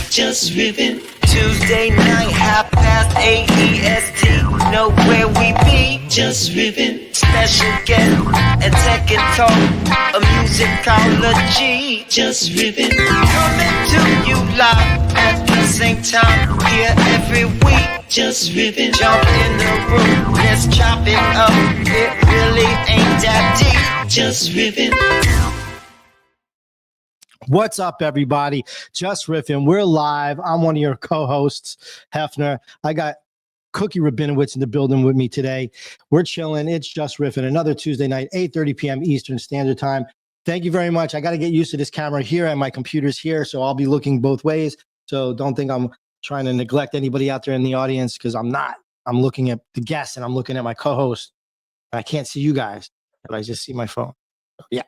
Jus Riffin. Tuesday night, 8:30 EST. Know where we be. Jus Riffin. Special guest and tech and talk. A musicology. Jus Riffin. Coming to you live at the same time. Here every week. Jus Riffin. Jump in the room. Let's chop it up. It really ain't that deep. Jus Riffin. What's up, everybody? Jus Riffin. We're live. I'm one of your co-hosts, Hefner. I got Cookie Rabinowitz in the building with me today. We're chilling. It's Jus Riffin. Another Tuesday night, 8:30 p.m. Eastern Standard Time. Thank you very much. I got to get used to this camera here, and my computer's here, so I'll be looking both ways. So don't think I'm trying to neglect anybody out there in the audience, because I'm not. I'm looking at the guests, and I'm looking at my co-host. I can't see you guys, but I just see my phone. Yeah.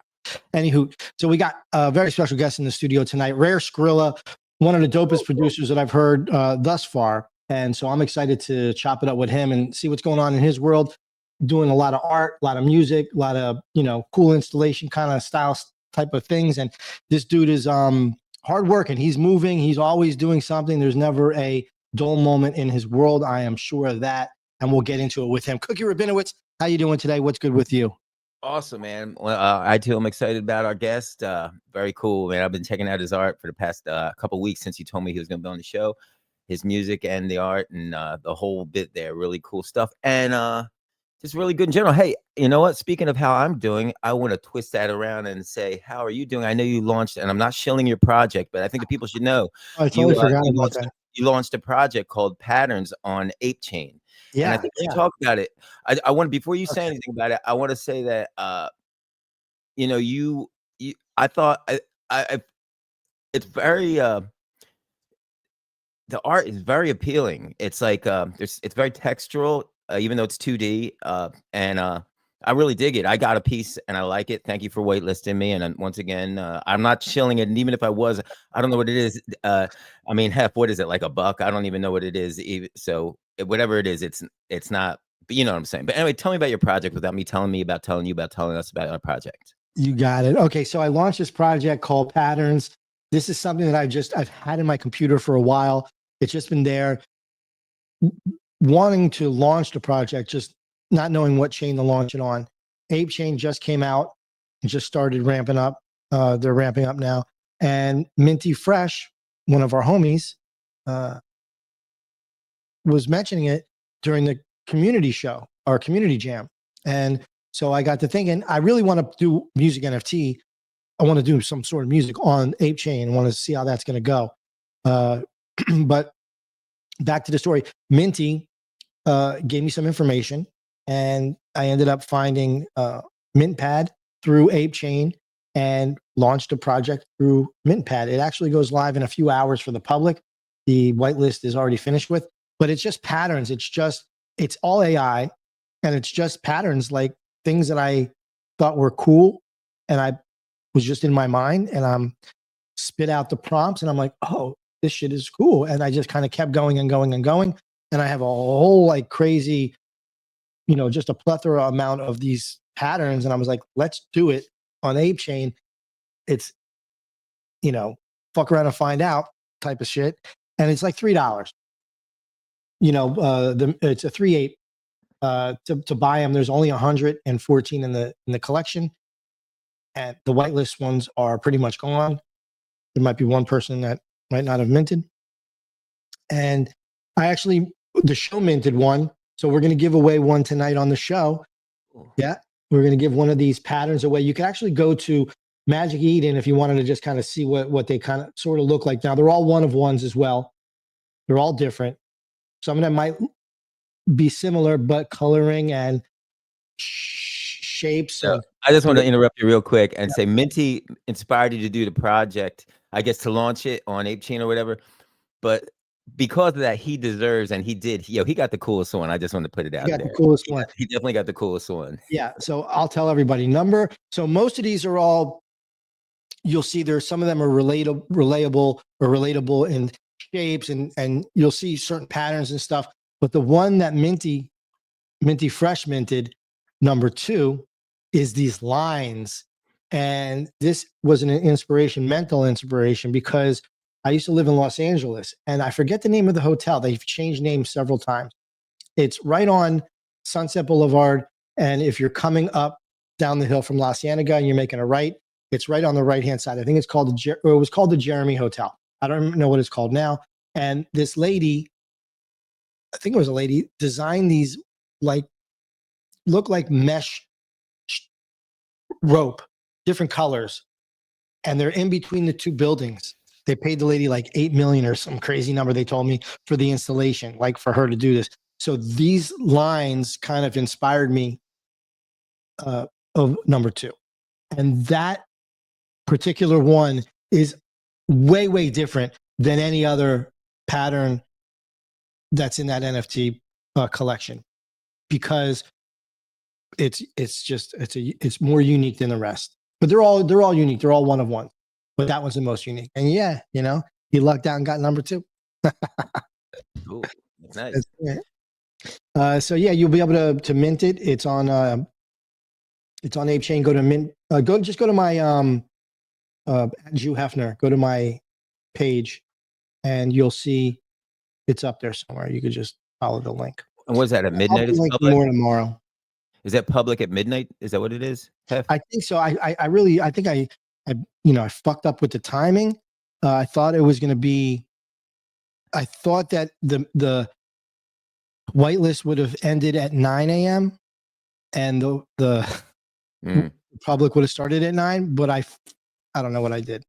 Anywho, so we got a very special guest in the studio tonight, Rare Scrilla, one of the dopest producers that I've heard thus far. And so I'm excited to chop it up with him and see what's going on in his world, doing a lot of art, a lot of music, a lot of, cool installation kind of style type of things. And this dude is hard working. He's moving. He's always doing something. There's never a dull moment in his world. I am sure of that. And we'll get into it with him. Cookie Rabinowitz, how you doing today? What's good with you? Awesome, man. Well, I too am excited about our guest. Very cool, man. I've been checking out his art for the past couple of weeks since he told me he was going to be on the show. His music and the art and the whole bit there, really cool stuff. And just really good in general. Hey, you know what? Speaking of how I'm doing, I want to twist that around and say, how are you doing? I know you launched, and I'm not shilling your project, but I think the people should know. I totally forgot about that. You launched a project called Patterns on Ape Chain. Yeah, and I think you talk about it. I want to, before you say anything about it, I want to say that you I thought it's very the art is very appealing. It's like it's very textural, even though it's 2D, and I really dig it. I got a piece and I like it. Thank you for waitlisting me. And once again, I'm not chilling it. And even if I was, I don't know what it is. I mean, Hef, what is it, like $1? I don't even know what it is. So whatever it is, it's not, but you know what I'm saying. But anyway, tell me about your project without me telling you about telling us about our project. You got it. Okay, so I launched this project called Patterns. This is something that I've had in my computer for a while. It's just been there. Wanting to launch the project, just not knowing what chain to launch it on. Ape Chain just came out and just started ramping up. They're ramping up now. And Minty Fresh, one of our homies, was mentioning it during the community show, our community jam. And so I got to thinking, I really want to do music NFT. I want to do some sort of music on Ape Chain. I want to see how that's going to go. But back to the story. Minty gave me some information, and I ended up finding MintPad through Ape Chain and launched a project through MintPad. It actually goes live in a few hours for the public. The whitelist is already finished with, but it's just patterns. It's all AI, and it's just patterns, like things that I thought were cool, and I was just in my mind, and I'm spit out the prompts, and I'm like, oh, this shit is cool. And I just kind of kept going and going and going. And I have a whole like crazy, just a plethora amount of these patterns. And I was like, let's do it on Ape Chain. It's, fuck around and find out type of shit. And it's like $3. It's a 3 ape. To buy them, there's only 114 in the collection. And the whitelist ones are pretty much gone. There might be one person that might not have minted. And the show minted one. So we're going to give away one tonight on the show. Yeah. We're going to give one of these patterns away. You can actually go to Magic Eden if you wanted to just kind of see what they kind of sort of look like. Now, they're all one of ones as well. They're all different. Some of them might be similar, but coloring and shapes. So I just want to interrupt you real quick and say Minty inspired you to do the project, I guess, to launch it on Ape Chain or whatever. But because of that, he deserves, and he did. He got the coolest one. I just want to put it out there. He got the coolest one. He definitely got the coolest one. Yeah. So I'll tell everybody So most of these are all, you'll see some of them are relatable in shapes, and you'll see certain patterns and stuff. But the one that Minty Fresh minted, number 2, is these lines. And this was an mental inspiration, because I used to live in Los Angeles, and I forget the name of the hotel. They've changed names several times. It's right on Sunset Boulevard, and if you're coming up down the hill from La Cienega and you're making a right, it's right on the right-hand side. I think it's called it was called the Jeremy Hotel. I don't know what it's called now. And this lady, I think it was a lady, designed these look like mesh rope, different colors, and they're in between the two buildings. They paid the lady like $8 million or some crazy number, they told me, for the installation, like for her to do this. So these lines kind of inspired me of number 2. And that particular one is way, way different than any other pattern that's in that NFT collection, because it's more unique than the rest. But they're all unique. They're all one of one. But that one's the most unique. And yeah, he lucked out and got number 2. Cool. Nice. So yeah, you'll be able to mint it. It's on Ape Chain. Go to mint. Just go to my Jus Hefner. Go to my page, and you'll see it's up there somewhere. You could just follow the link. And was that at midnight? I'll link more tomorrow. Is that public at midnight? Is that what it is? Hef? I think so. I think I fucked up with the timing. I thought it was going to be. I thought that the whitelist would have ended at 9 a.m. and the public would have started at 9. But I don't know what I did.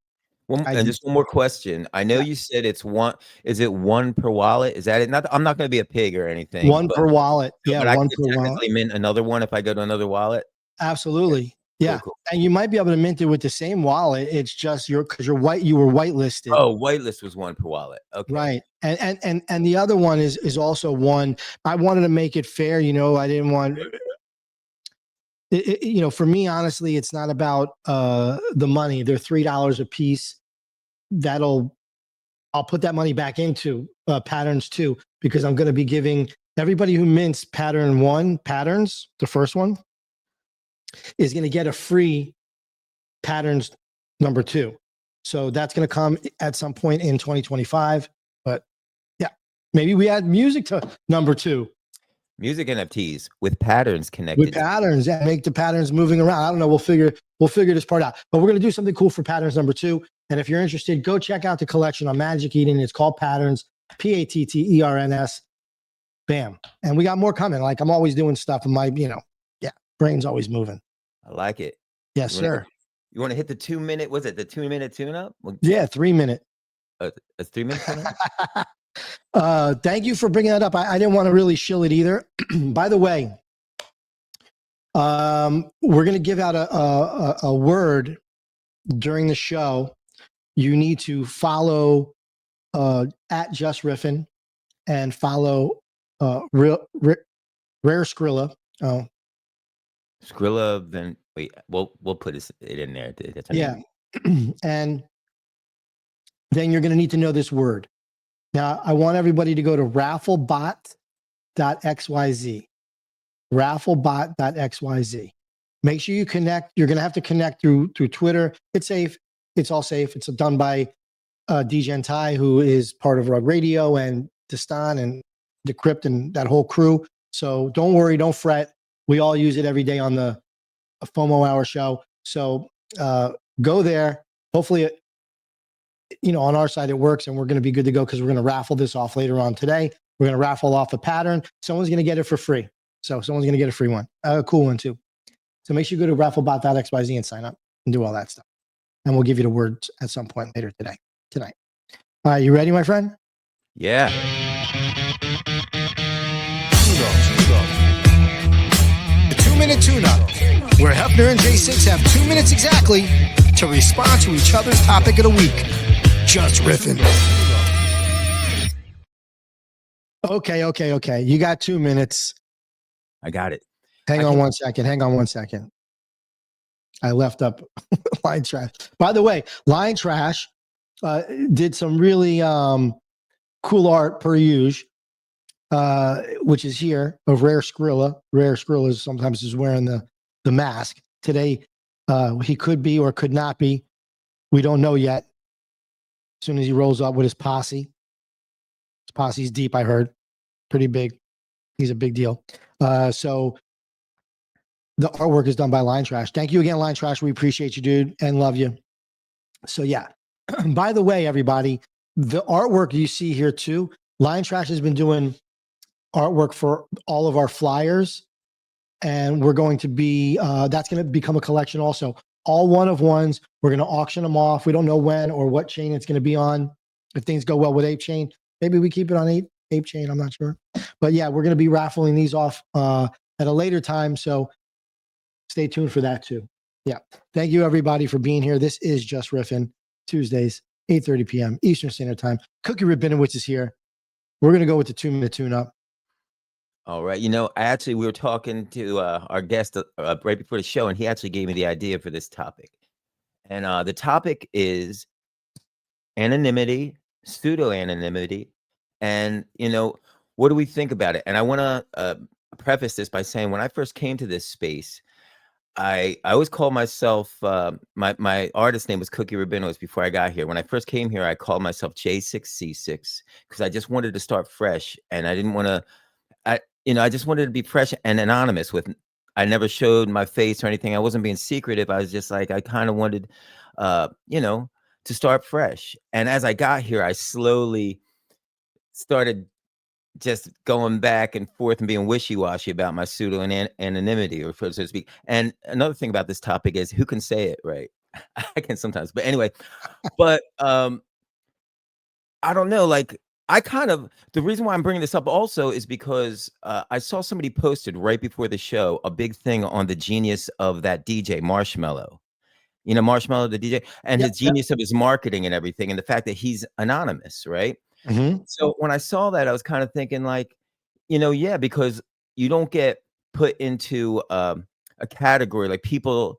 And just one more question. I know you said it's one. Is it one per wallet? Is that it? I'm not going to be a pig or anything. One per wallet. Yeah, but one I could per wallet. mint another one if I go to another wallet. Absolutely. Yeah. Cool. And you might be able to mint it with the same wallet. It's just because you were whitelisted. Oh, whitelist was one per wallet. Okay. Right. And the other one is also one. I wanted to make it fair. I didn't want for me, honestly, it's not about the money. They're $3 a piece. I'll put that money back into patterns too, because I'm going to be giving everybody who mints pattern 1 patterns, the first one, is going to get a free patterns number 2. So that's going to come at some point in 2025. But yeah, maybe we add music to number 2. Music NFTs with patterns connected. With patterns that make the patterns moving around. I don't know. We'll figure this part out. But we're going to do something cool for patterns number 2. And if you're interested, go check out the collection on Magic Eden. It's called Patterns, Patterns. Bam. And we got more coming. Like, I'm always doing stuff, and my, brain's always moving. I like it. Yes, sir. You want to hit the 2-minute? Was it the 2-minute tune-up? Yeah, 3-minute. A 3-minute tune-up? Thank you for bringing that up. I didn't want to really shill it either. By the way, we're going to give out a word during the show. You need to follow at Jus Riffin and follow Rare Scrilla. Oh, Scrilla. Then wait, we'll put it in there. Yeah, and then you're going to need to know this word. Now, I want everybody to go to rafflebot.xyz. Rafflebot.xyz. Make sure you connect. You're going to have to connect through Twitter. It's safe. It's all safe. It's done by DGentai, who is part of Rug Radio, and Destan and Decrypt and that whole crew. So don't worry. Don't fret. We all use it every day on the FOMO Hour show. So go there. Hopefully, on our side it works, and we're going to be good to go, because we're going to raffle this off later on today. We're going to raffle off a pattern. Someone's going to get it for free. So someone's going to get a free one, a cool one too. So make sure you go to rafflebot.xyz and sign up and do all that stuff. And we'll give you the words at some point later tonight. All right, you ready, my friend? Yeah. The 2-minute tune-up, where Hefner and J6 have 2 minutes exactly to respond to each other's topic of the week. Jus Riffin. Okay. You got 2 minutes. I got it. Hang on one second. I left up Line Trash. By the way, Line Trash did some really cool art per usual, which is here, of Rare Scrilla. Rare Scrilla sometimes is wearing the mask. Today, he could be or could not be. We don't know yet. as soon as he rolls up with his posse. His posse's deep, I heard. Pretty big. He's a big deal. So the artwork is done by Line Trash. Thank you again, Line Trash. We appreciate you, dude, and love you. So yeah. By the way, everybody, the artwork you see here too, Line Trash has been doing artwork for all of our flyers, and we're going to be that's going to become a collection also. All one of ones. We're going to auction them off. We don't know when or what chain it's going to be on. If things go well with Ape Chain, maybe we keep it on Ape Chain. I'm not sure, but yeah, we're going to be raffling these off at a later time. So stay tuned for that too. Yeah. Thank you everybody for being here. This is Jus Riffin, Tuesdays, 8:30 p.m. Eastern Standard Time. Cookie Rabinowitz is here. We're going to go with the 2-minute tune-up. All right. We were talking to our guest right before the show, and he actually gave me the idea for this topic. And the topic is anonymity, pseudo-anonymity. And, what do we think about it? And I want to preface this by saying when I first came to this space, I always called myself, my artist name was Cookie Rabinowitz before I got here. When I first came here, I called myself J6C6 because I just wanted to start fresh, and I didn't want to, I just wanted to be fresh and anonymous I never showed my face or anything. I wasn't being secretive. I was just like, I kind of wanted, to start fresh. And as I got here, I slowly started just going back and forth and being wishy-washy about my pseudo anonymity, or so to speak. And another thing about this topic is who can say it, right? I can sometimes, but anyway, but I don't know, like the reason why I'm bringing this up also is because I saw somebody posted right before the show a big thing on the genius of that DJ Marshmello. Marshmello, the DJ, and his genius of his marketing and everything, and the fact that he's anonymous, right? Mm-hmm. So when I saw that, I was kind of thinking like, yeah, because you don't get put into a category like people.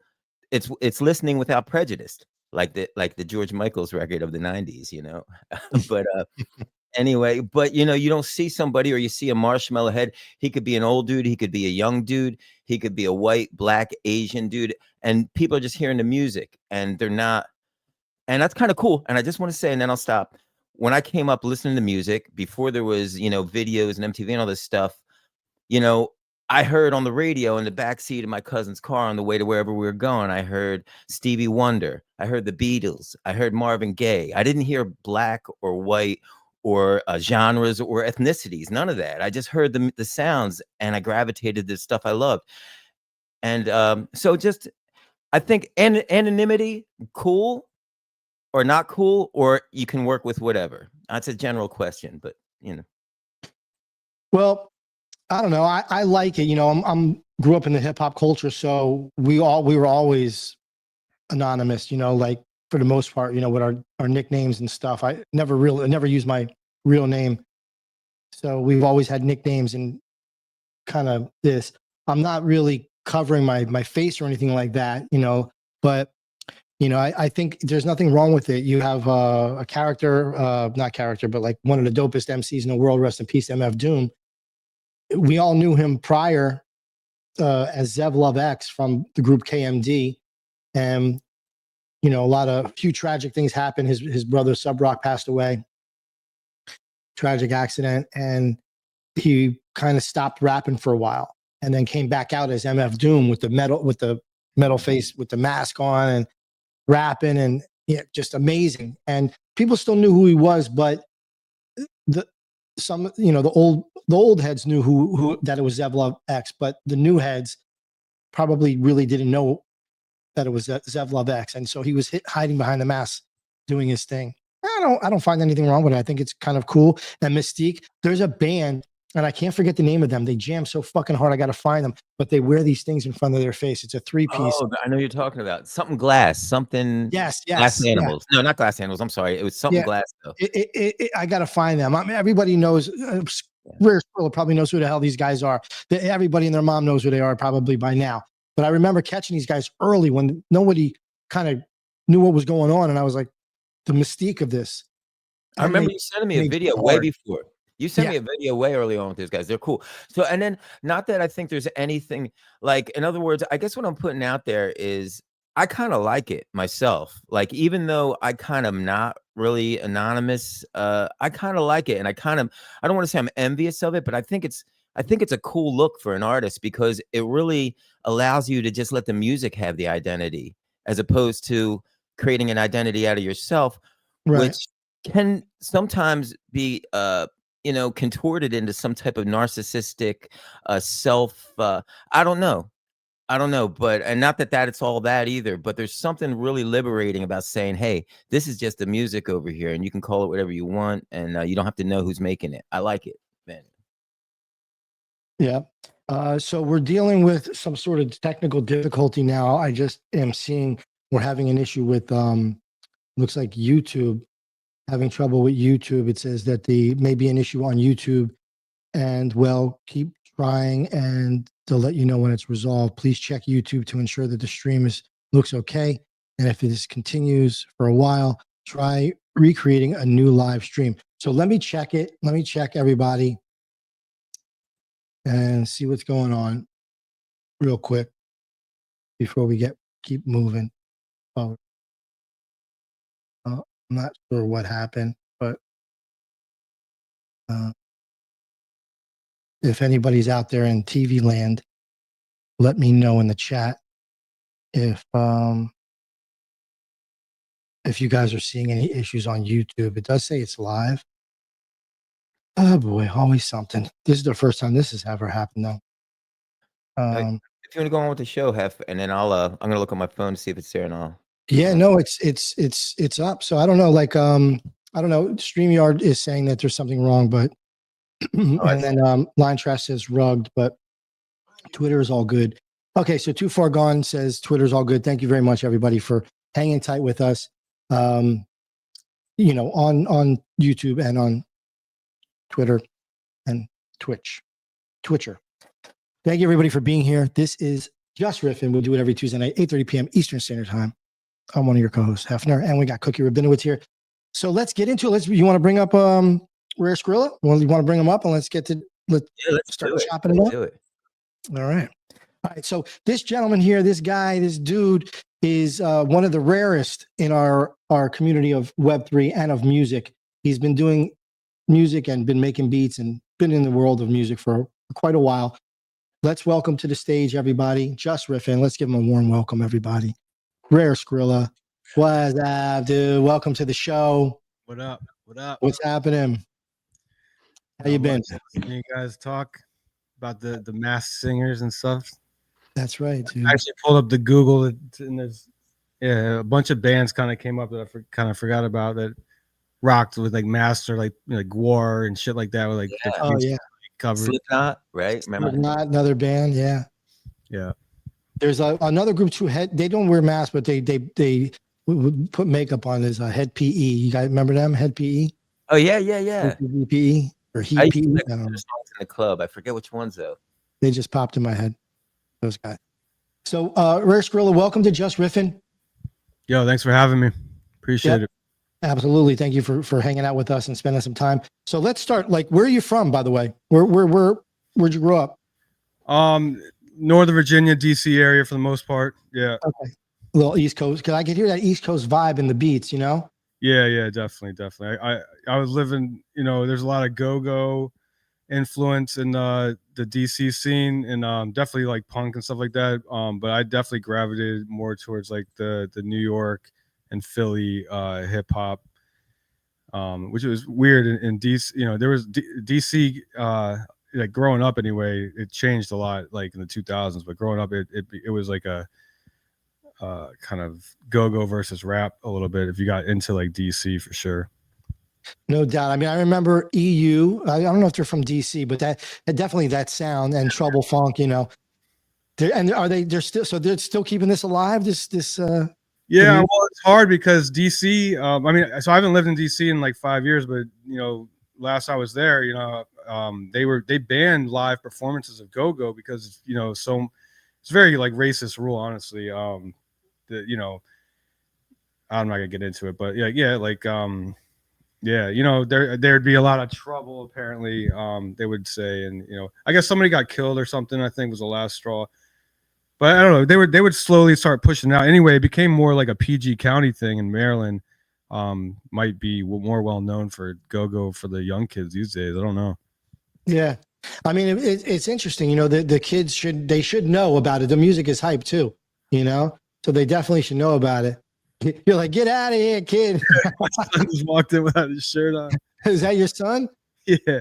It's listening without prejudice, like the George Michael's record of the 90s, but anyway, but you don't see somebody, or you see a Marshmello head. He could be an old dude, he could be a young dude, he could be a white, black, Asian dude, and people are just hearing the music and they're not, and that's kind of cool. And I just want to say, and then I'll stop. When I came up listening to music before there was, videos and MTV and all this stuff, I heard on the radio in the backseat of my cousin's car on the way to wherever we were going, I heard Stevie Wonder, I heard the Beatles, I heard Marvin Gaye. I didn't hear black or white or genres or ethnicities, none of that. I just heard the sounds, and I gravitated to the stuff I loved. And so just, I think anonymity, cool or not cool, or you can work with whatever. That's a general question, but Well, I don't know. I like it. I'm grew up in the hip hop culture, so we were always anonymous. Like for the most part, with our nicknames and stuff. I never used my real name, so we've always had nicknames and kind of this. I'm not really covering my face or anything like that, but. I think there's nothing wrong with it. You have a character, not character, but like one of the dopest MCs in the world, rest in peace, MF Doom. We all knew him prior as Zev Love X from the group KMD. And, a few tragic things happened. His brother Sub Rock passed away. Tragic accident. And he kind of stopped rapping for a while and then came back out as MF Doom with the metal face, with the mask on, and rapping, and just amazing. And people still knew who he was, but the old heads knew who that it was Zev Love X, but the new heads probably really didn't know that it was Zev Love X. And so he was hiding behind the mask doing his thing. I don't find anything wrong with it. I think it's kind of cool. And Mystique, there's a band, and I can't forget the name of them. They jam so fucking hard. I got to find them, but they wear these things in front of their face. It's a 3-piece. Oh, I know you're talking about something glass, something. Yes. Glass animals. Yeah. No, not glass animals. I'm sorry. It was something glass though. I got to find them. I mean, everybody knows. Rare Scrilla probably knows who the hell these guys are. Everybody and their mom knows who they are probably by now. But I remember catching these guys early when nobody kind of knew what was going on, and I was like, the mystique of this. I remember you sending me a video way before. You sent me a video way early on with these guys. They're cool. So, and then not that I think there's anything like, in other words, I guess what I'm putting out there is I kind of like it myself. Like, even though I kind of not really anonymous. I kind of like it, and I don't want to say I'm envious of it, but I think it's a cool look for an artist because it really allows you to just let the music have the identity as opposed to creating an identity out of yourself, Right. which can sometimes be contorted into some type of narcissistic self. I don't know. I don't know, but and not that it's all that either, but there's something really liberating about saying, "Hey, this is just the music over here, and you can call it whatever you want, and you don't have to know who's making it." I like it, man. Yeah. So we're dealing with some sort of technical difficulty now. I just am seeing we're having an issue with looks like YouTube, having trouble with YouTube. It says that the maybe an issue on YouTube, and well, keep trying and they'll let you know when it's resolved. Please check YouTube to ensure that the stream looks okay. And if this continues for a while, try recreating a new live stream. So let me check it. Let me check everybody and see what's going on real quick before we keep moving. Oh, I'm not sure what happened, but if anybody's out there in TV land, let me know in the chat if you guys are seeing any issues on YouTube. It does say it's live. Oh boy, always something. This is the first time this has ever happened though. If you want to go on with the show, Hef, and then I'm gonna look on my phone to see if it's there, and I'll. Yeah, no, it's up. So I don't know, like I don't know. StreamYard is saying that there's something wrong, but and then Line Trash says rugged, but Twitter is all good. Okay, so Too Far Gone says Twitter's all good. Thank you very much, everybody, for hanging tight with us. On YouTube and on Twitter and Twitcher. Thank you, everybody, for being here. This is Jus Riffin. We do it every Tuesday night, 8:30 p.m. Eastern Standard Time. I'm one of your co-hosts, Hefner, and we got Cookie Rabinowitz here. So let's get into it. You want to bring up Rare Scrilla? You want to bring them up, and let's start chopping it up. All right. So this gentleman here, this guy, this dude is one of the rarest in our community of Web3 and of music. He's been doing music and been making beats and been in the world of music for quite a while. Let's welcome to the stage, everybody, Jus Riffin. Let's give him a warm welcome, everybody. Rare Scrilla. What's up, dude? Welcome to the show. What up? What up? What's happening? How you been? You guys talk about the masked singers and stuff. That's right, dude. I actually pulled up the Google, and there's a bunch of bands kind of came up that I kind of forgot about that rocked with like master, like War and shit like that with like covered. Slipknot, right? Remember? Not another band, yeah. Yeah. There's another group too. They don't wear masks, but they would put makeup on as a Head PE. You guys remember them? Head PE? Oh yeah. PE or Heat PE? In the club. I forget which ones though. They just popped in my head. Those guys. So Rare Scrilla, welcome to Jus Riffin. Yo, thanks for having me. Appreciate it. Absolutely. Thank you for hanging out with us and spending some time. So let's start. Like, where are you from, by the way? Where'd you grow up? Northern Virginia, DC area for the most part. Yeah. Okay. A little East Coast, because I could hear that East Coast vibe in the beats, you know? Yeah, definitely. I was living, there's a lot of go-go influence in the DC scene, and definitely like punk and stuff like that. But I definitely gravitated more towards like the New York and Philly hip hop, which was weird in DC. There was DC like growing up anyway. It changed a lot like in the 2000s, but growing up it was like a kind of go-go versus rap a little bit if you got into like DC for sure. No doubt. I mean, I remember EU. I don't know if they're from DC, but that definitely that sound and Trouble Funk. They're still keeping this alive. Yeah, well, it's hard because DC. I mean, so I haven't lived in DC in like 5 years, but last I was there, they banned live performances of go-go because so it's very like racist rule, honestly. I'm not gonna get into it, but there'd be a lot of trouble apparently, they would say, and I guess somebody got killed or something, I think was the last straw. But I don't know, they would slowly start pushing it out. Anyway, it became more like a PG County thing in Maryland. might be more well known for go-go for the young kids these days. I don't know. Yeah. I mean, it's interesting, you know, the kids should know about it. The music is hype too, you know, so they definitely should know about it. You're like, get out of here, kid. My son just walked in without his shirt on. Is that your son? Yeah.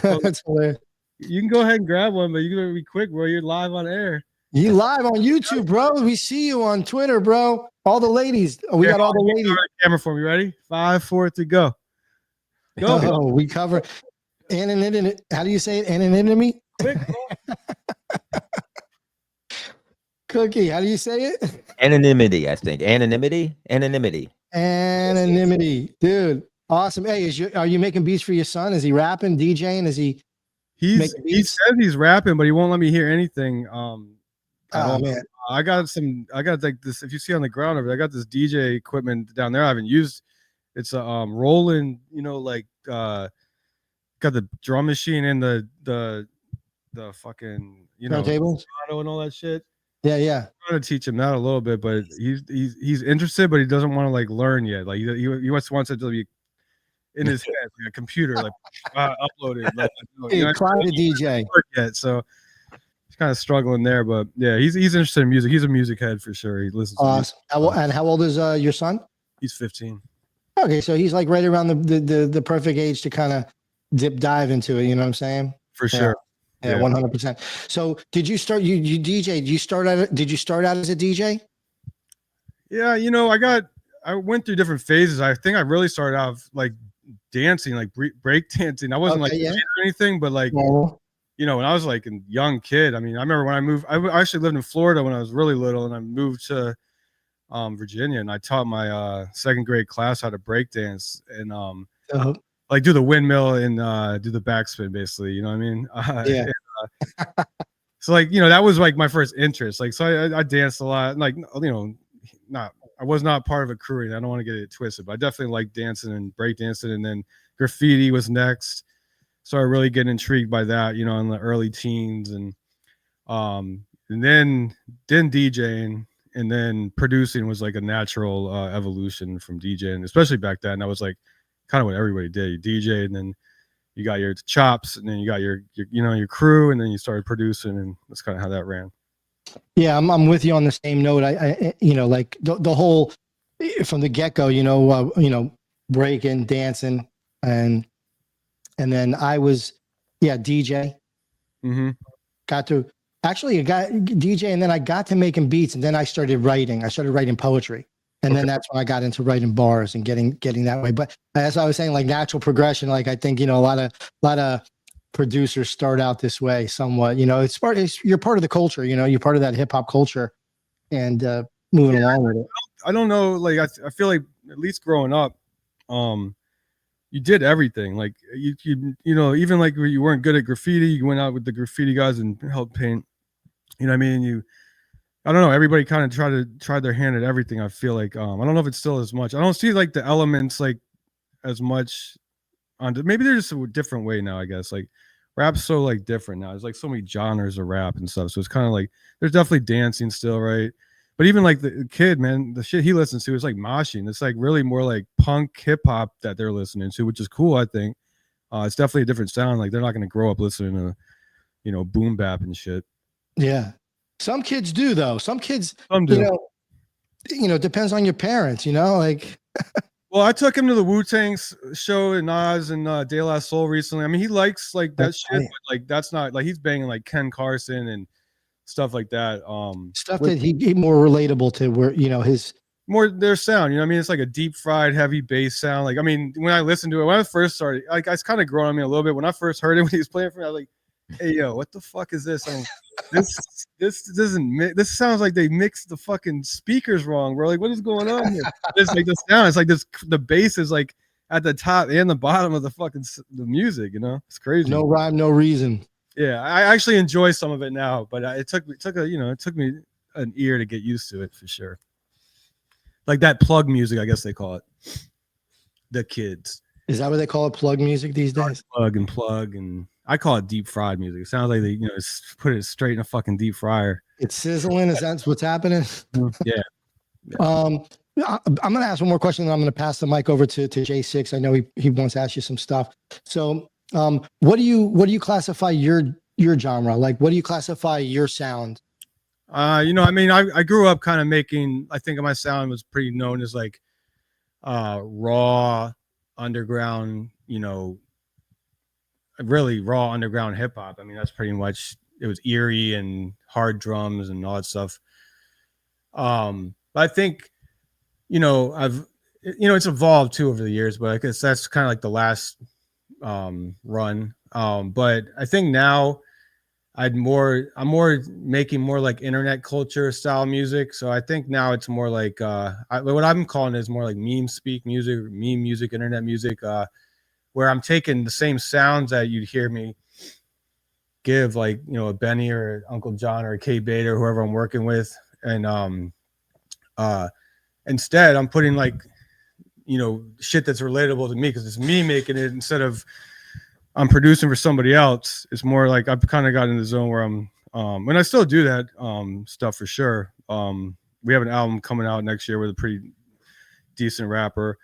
Well, That's hilarious. you can go ahead and grab one, but you're gonna be quick, bro. You're live on air. You live on YouTube, bro. We see you on Twitter, bro. All the ladies. We got all the ladies. Camera for me. Ready? 5, 4, 3, go. Go. Oh, we cover anonymity. How do you say it? Anonymity? Quick, Cookie, how do you say it? Anonymity, I think. Anonymity. Anonymity, dude. Awesome. Hey, are you making beats for your son? Is he rapping, DJing? Is he? He says he's rapping, but he won't let me hear anything. Oh man, I got like this. If you see on the ground over there, I got this DJ equipment down there. I haven't used. It's a Roland, you know, like got the drum machine and the fucking, you know, turntables and all that shit. Yeah. I'm trying to teach him that a little bit, but he's interested, but he doesn't want to like learn yet. Like he wants it to be in his head, like a computer, like uploaded. Like, hey, try to DJ yet, so he's kind of struggling there. But yeah, he's interested in music. He's a music head for sure. He listens. Awesome. And how old is your son? He's 15. Okay, so he's like right around the perfect age to kind of dive into it. You know what I'm saying? For sure. Yeah, 100%. So did you start? You DJ? Did you start out as a DJ? Yeah, you know, I went through different phases. I think I really started out like dancing, like break dancing. I wasn't like or anything, but like you know, when I was like a young kid. I mean, I remember when I moved. I actually lived in Florida when I was really little, and I moved to Virginia, and I taught my second grade class how to break dance and like do the windmill and do the backspin, basically. You know what I mean? Yeah. And, so like, you know, that was like my first interest. Like, so I danced a lot. Like, you know, I was not part of a crew. I don't want to get it twisted, but I definitely like dancing and break dancing. And then graffiti was next. So I really get intrigued by that, you know, in the early teens, and then DJing, and then producing was like a natural evolution from DJing, especially back then. That was like kind of what everybody did. You DJ, and then you got your chops, and then you got your you know, your crew, and then you started producing, and that's kind of how that ran. Yeah, I'm with you on the same note. I you know, like the whole from the get-go, you know, breaking, dancing, and then I was DJ. Mm-hmm. Got DJ, and then I got to making beats, and then I started writing. I started writing poetry, and then that's when I got into writing bars and getting that way. But as I was saying, like natural progression. Like I think, you know, a lot of producers start out this way somewhat. You know, you're part of the culture. You know, you're part of that hip hop culture, and moving along with it. I don't know. Like I feel like at least growing up, you did everything. Like you know, even like you weren't good at graffiti, you went out with the graffiti guys and helped paint. You know what I mean? I don't know. Everybody kind of tried their hand at everything. I feel like I don't know if it's still as much. I don't see like the elements like as much on. Maybe they're just a different way now. I guess like rap's so like different now. There's like so many genres of rap and stuff. So it's kind of like there's definitely dancing still, right? But even like the kid, man, the shit he listens to is like moshing. It's like really more like punk hip hop that they're listening to, which is cool. I think it's definitely a different sound. Like they're not going to grow up listening to, you know, boom bap and shit. Yeah. Some kids do though. Some kids, do. You know, depends on your parents, you know, like. Well, I took him to the Wu-Tang show in Nas and De La Soul recently. I mean, he likes like that shit, but like that's not like he's banging like Ken Carson and stuff like that. Stuff that he more relatable to where, you know, his more their sound, you know what I mean? It's like a deep fried heavy bass sound. Like, I mean, when I listened to it, when I first started, like it's kind of grown on me a little bit. When I first heard it when he was playing for me, I was like, hey yo, what the fuck is this? I mean, this sounds like they mixed the fucking speakers wrong, bro. Like, what is going on here? It's like the sound, it's like this, the bass is like at the top and the bottom of the fucking the music, you know? It's crazy. No rhyme, no reason. Yeah, I actually enjoy some of it now, but it took me an ear to get used to it for sure. Like that plug music, I guess they call it. The kids. Is that what they call it? Plug music these days? Plug, and I call it deep fried music. It sounds like they, you know, put it straight in a fucking deep fryer. It's sizzling. Is that what's happening? Yeah. I'm going to ask one more question, and I'm going to pass the mic over to J6. I know he wants to ask you some stuff. So, what do you classify your genre? Like, what do you classify your sound? I mean, I grew up kind of making. I think my sound was pretty known as like raw underground. Really raw underground hip hop. I mean, that's pretty much. It was eerie and hard drums and all that stuff. But I think, it's evolved too over the years, but I guess that's kind of like the last run. But I think now I'm more making more like internet culture style music. So I think now it's more like what I'm calling is more like meme speak music, meme music, internet music, where I'm taking the same sounds that you'd hear me give, like, a Benny or Uncle John or a K Beta or whoever I'm working with. And instead I'm putting like, shit that's relatable to me, because it's me making it instead of I'm producing for somebody else. It's more like I've kind of got in the zone where I'm and I still do that stuff for sure. We have an album coming out next year with a pretty decent rapper.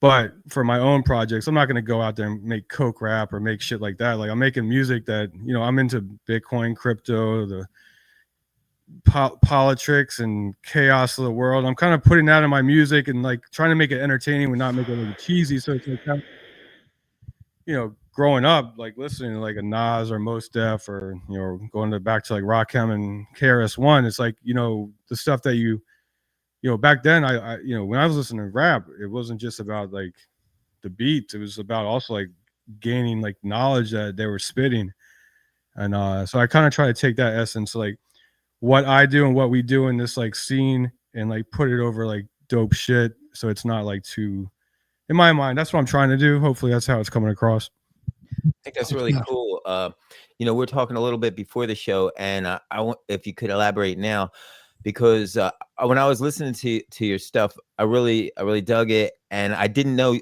But for my own projects, I'm not going to go out there and make coke rap or make shit like that. Like, I'm making music that, I'm into Bitcoin, crypto, the politics and chaos of the world. I'm kind of putting that in my music and like trying to make it entertaining but not make it like cheesy. So it's like, growing up, like listening to like a Nas or Mos Def, or, going back to like Rakim and KRS-One, it's like, the stuff that back then, I when I was listening to rap, it wasn't just about like the beats. It was about also like gaining like knowledge that they were spitting. And so I kind of try to take that essence, like what I do and what we do in this like scene, and like put it over like dope shit. So it's not like too, in my mind, that's what I'm trying to do. Hopefully that's how it's coming across. I think that's really cool. We're talking a little bit before the show, and I want, if you could elaborate now, because when I was listening to your stuff, I really dug it, and I didn't know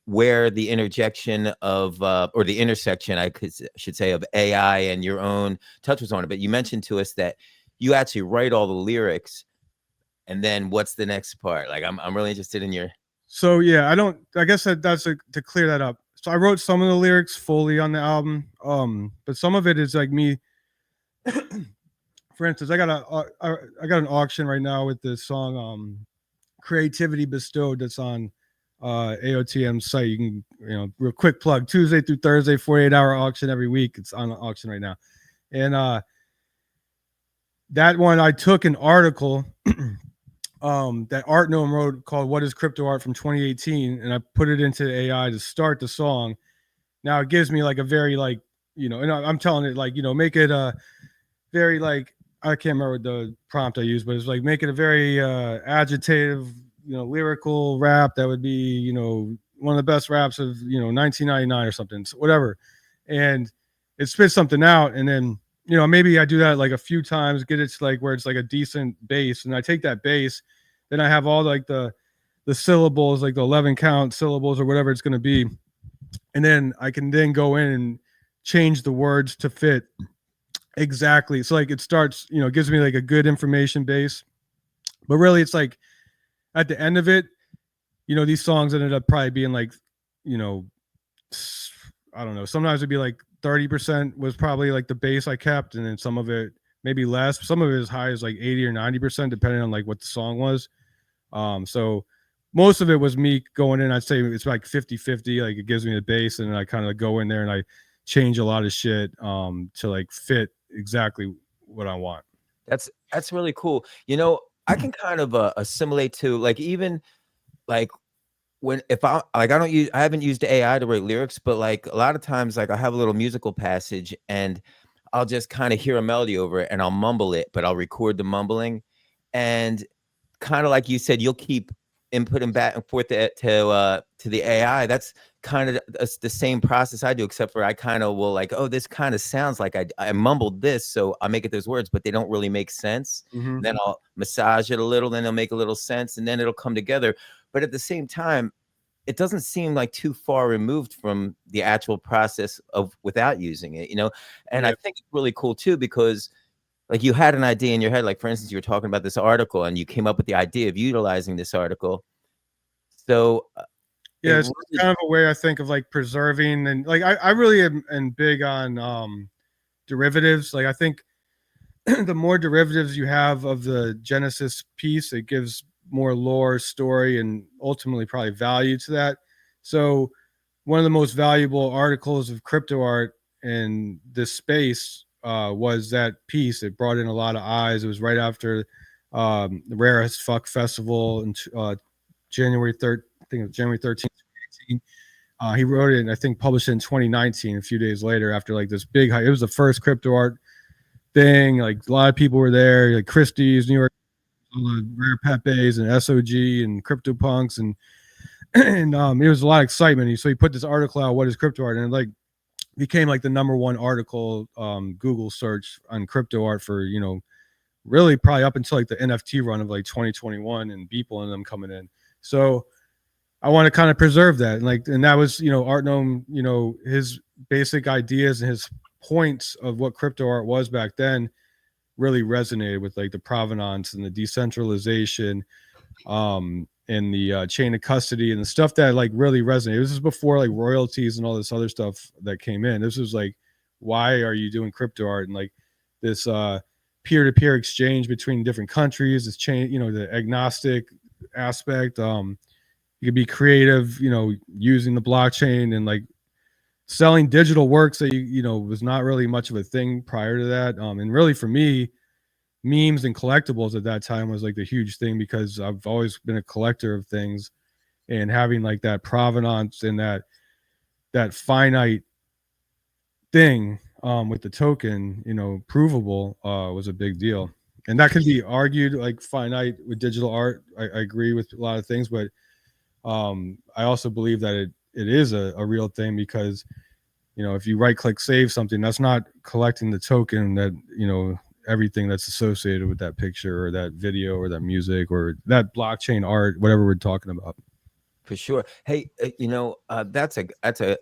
where the interjection of or the intersection, should say, of AI and your own touch was on it. But you mentioned to us that you actually write all the lyrics, and then what's the next part? Like, I'm really interested in your. So yeah, I guess that's to clear that up. So I wrote some of the lyrics fully on the album, but some of it is like me. For instance, I got an auction right now with the song "Creativity Bestowed" that's on AOTM's site. You can, real quick plug, Tuesday through Thursday, 48-hour auction every week. It's on auction right now, and that one I took an article that Art Gnome wrote called "What is Crypto Art" from 2018, and I put it into AI to start the song. Now it gives me like a very like, and I'm telling it like, make it a very like, I can't remember what the prompt I used, but it's like, make it a very agitative, lyrical rap that would be, one of the best raps of 1999 or something, so whatever. And it spits something out, and then maybe I do that like a few times, get it to like where it's like a decent bass, and I take that bass, then I have all like the syllables, like the 11 count syllables or whatever it's going to be, and then I can then go in and change the words to fit exactly. So like it starts, it gives me like a good information base, but really it's like at the end of it, these songs ended up probably being like, I don't know, sometimes it'd be like 30% was probably like the bass I kept, and then some of it maybe less, some of it as high as like 80 or 90%, depending on like what the song was. So most of it was me going in. I'd say it's like 50-50. Like, it gives me the bass, and then I kind of go in there and I change a lot of shit to like fit exactly what I want. That's really cool. I can kind of assimilate to like, even like if I haven't used AI to write lyrics, but like a lot of times, like I have a little musical passage and I'll just kind of hear a melody over it and I'll mumble it, but I'll record the mumbling, and kind of like you said, you'll keep inputting back and forth to the AI. That's kind of the same process I do, except for I kind of will like, oh, this kind of sounds like I mumbled this, so I'll make it those words, but they don't really make sense. Mm-hmm. Then I'll massage it a little, then it'll make a little sense, and then it'll come together. But at the same time, it doesn't seem like too far removed from the actual process of without using it, And Yeah. I think it's really cool too, because like you had an idea in your head, like for instance, you were talking about this article and you came up with the idea of utilizing this article. So it Yeah, it's really, kind of a way I think of like preserving, and like I really am big on derivatives. Like I think the more derivatives you have of the Genesis piece, it gives more lore, story, and ultimately probably value to that. So one of the most valuable articles of crypto art in this space was that piece. It brought in a lot of eyes. It was right after the Rare as Fuck Festival in January 3rd, I think it was January 13th, 2018. He wrote it and I think published it in 2019, a few days later after like this big hype. It was the first crypto art thing. Like a lot of people were there, like Christie's, New York, all the Rare Pepes and SOG and CryptoPunks and it was a lot of excitement. So he put this article out, what is crypto art? And it like became like the #1 article Google search on crypto art for, you know, really probably up until like the NFT run of like 2021 and Beeple and them coming in. So I want to kind of preserve that. And like, and that was, you know, Art Gnome, you know, his basic ideas and his points of what crypto art was back then really resonated with like the provenance and the decentralization and the chain of custody and the stuff that like really resonated. This is before like royalties and all this other stuff that came in. This was like, why are you doing crypto art? And like this peer-to-peer exchange between different countries, this chain, you know, the agnostic aspect. You could be creative, you know, using the blockchain and like selling digital works that you know was not really much of a thing prior to that. And really for me, memes and collectibles at that time was like the huge thing because I've always been a collector of things, and having like that provenance and that finite thing with the token, you know, provable was a big deal. And that can be argued like finite with digital art. I agree with a lot of things, but I also believe that it is a real thing because, you know, if you right click save something, that's not collecting the token that, you know, everything that's associated with that picture or that video or that music or that blockchain art, whatever we're talking about. for sure. Hey, you know, that's a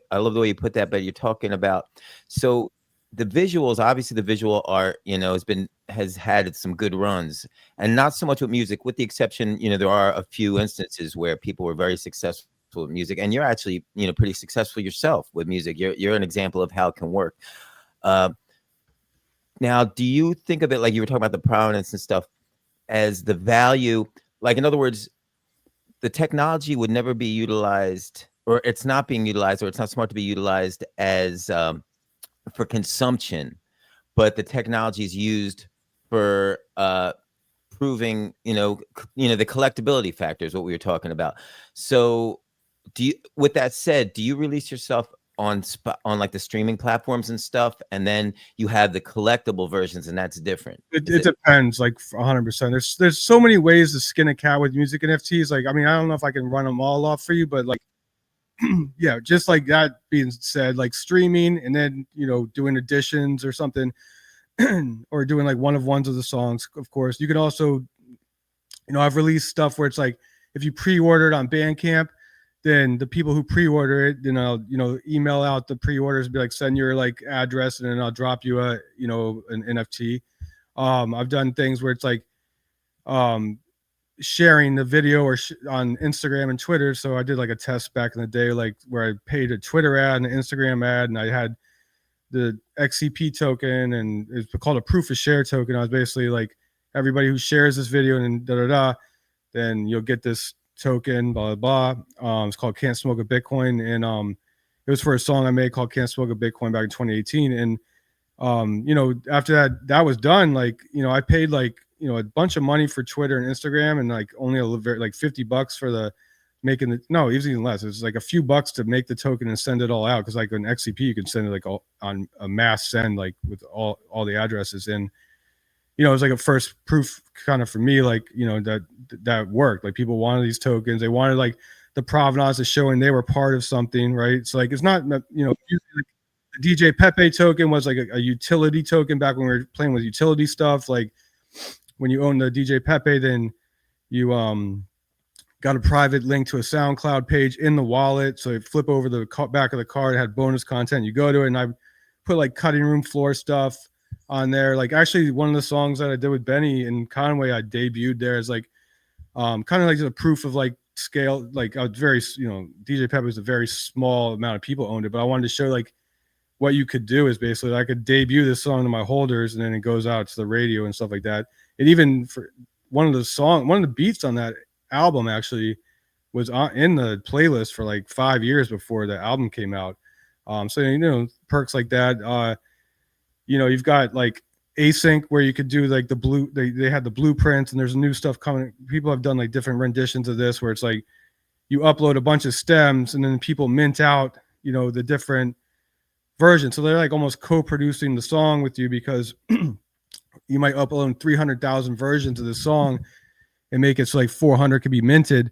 I love the way you put that, but you're talking about, so the visuals, obviously the visual art, you know, has had some good runs, and not so much with music, with the exception, you know, there are a few instances where people were very successful with music, and you're actually, you know, pretty successful yourself with music. You're an example of how it can work. Now, do you think of it, like you were talking about the provenance and stuff, as the value, like in other words, the technology would never be utilized, or it's not being utilized, or it's not smart to be utilized as for consumption, but the technology is used for proving, you know, the collectability factor is what we were talking about. So do you, with that said, do you release yourself on like the streaming platforms and stuff, and then you have the collectible versions, and that's different? It depends, like 100%. There's so many ways to skin a cat with music NFTs. Like, I mean, I don't know if I can run them all off for you, but like, yeah, just like that being said, like streaming and then, you know, doing additions or something, or doing like one of ones of the songs. Of course, you can also, you know, I've released stuff where it's like if you pre-order it on Bandcamp, then the people who pre-order it, then I'll, you know, email out the pre-orders and be like, send your like address, and then I'll drop you a, you know, an NFT. I've done things where it's like sharing the video or on Instagram and Twitter. So I did like a test back in the day, like where I paid a Twitter ad and an Instagram ad, and I had the XCP token, and it's called a proof of share token. I was basically like, everybody who shares this video and then you'll get this token, blah blah blah. It's called Can't Smoke a Bitcoin, and it was for a song I made called Can't Smoke a Bitcoin back in 2018. And you know, after that was done, like, you know, I paid like, you know, a bunch of money for Twitter and Instagram, and like only like $50 for the making the, no, it was even less. It was like a few bucks to make the token and send it all out, because like an XCP you can send it like all on a mass send, like with all the addresses. And you know, it was like a first proof kind of for me, like, you know, that worked. Like people wanted these tokens, they wanted like the provenance of showing they were part of something, right? So like, it's not, you know, like the DJ Pepe token was like a utility token back when we were playing with utility stuff. Like when you own the DJ Pepe, then you got a private link to a SoundCloud page in the wallet. So you flip over the back of the card, it had bonus content. You go to it, and I put like cutting room floor stuff on there. Like actually one of the songs that I did with Benny and Conway, I debuted there as like kind of like a proof of like scale. Like I was very, you know, DJ Pep was a very small amount of people owned it, but I wanted to show like what you could do is basically I could debut this song to my holders and then it goes out to the radio and stuff like that. And even for one of the beats on that album actually was in the playlist for like 5 years before the album came out. So, you know, perks like that. You know, you've got like async where you could do like they had the blueprints and there's new stuff coming. People have done like different renditions of this where it's like you upload a bunch of stems and then people mint out, you know, the different versions. So they're like almost co-producing the song with you because you might upload 300,000 versions of the song and make it so like 400 could be minted.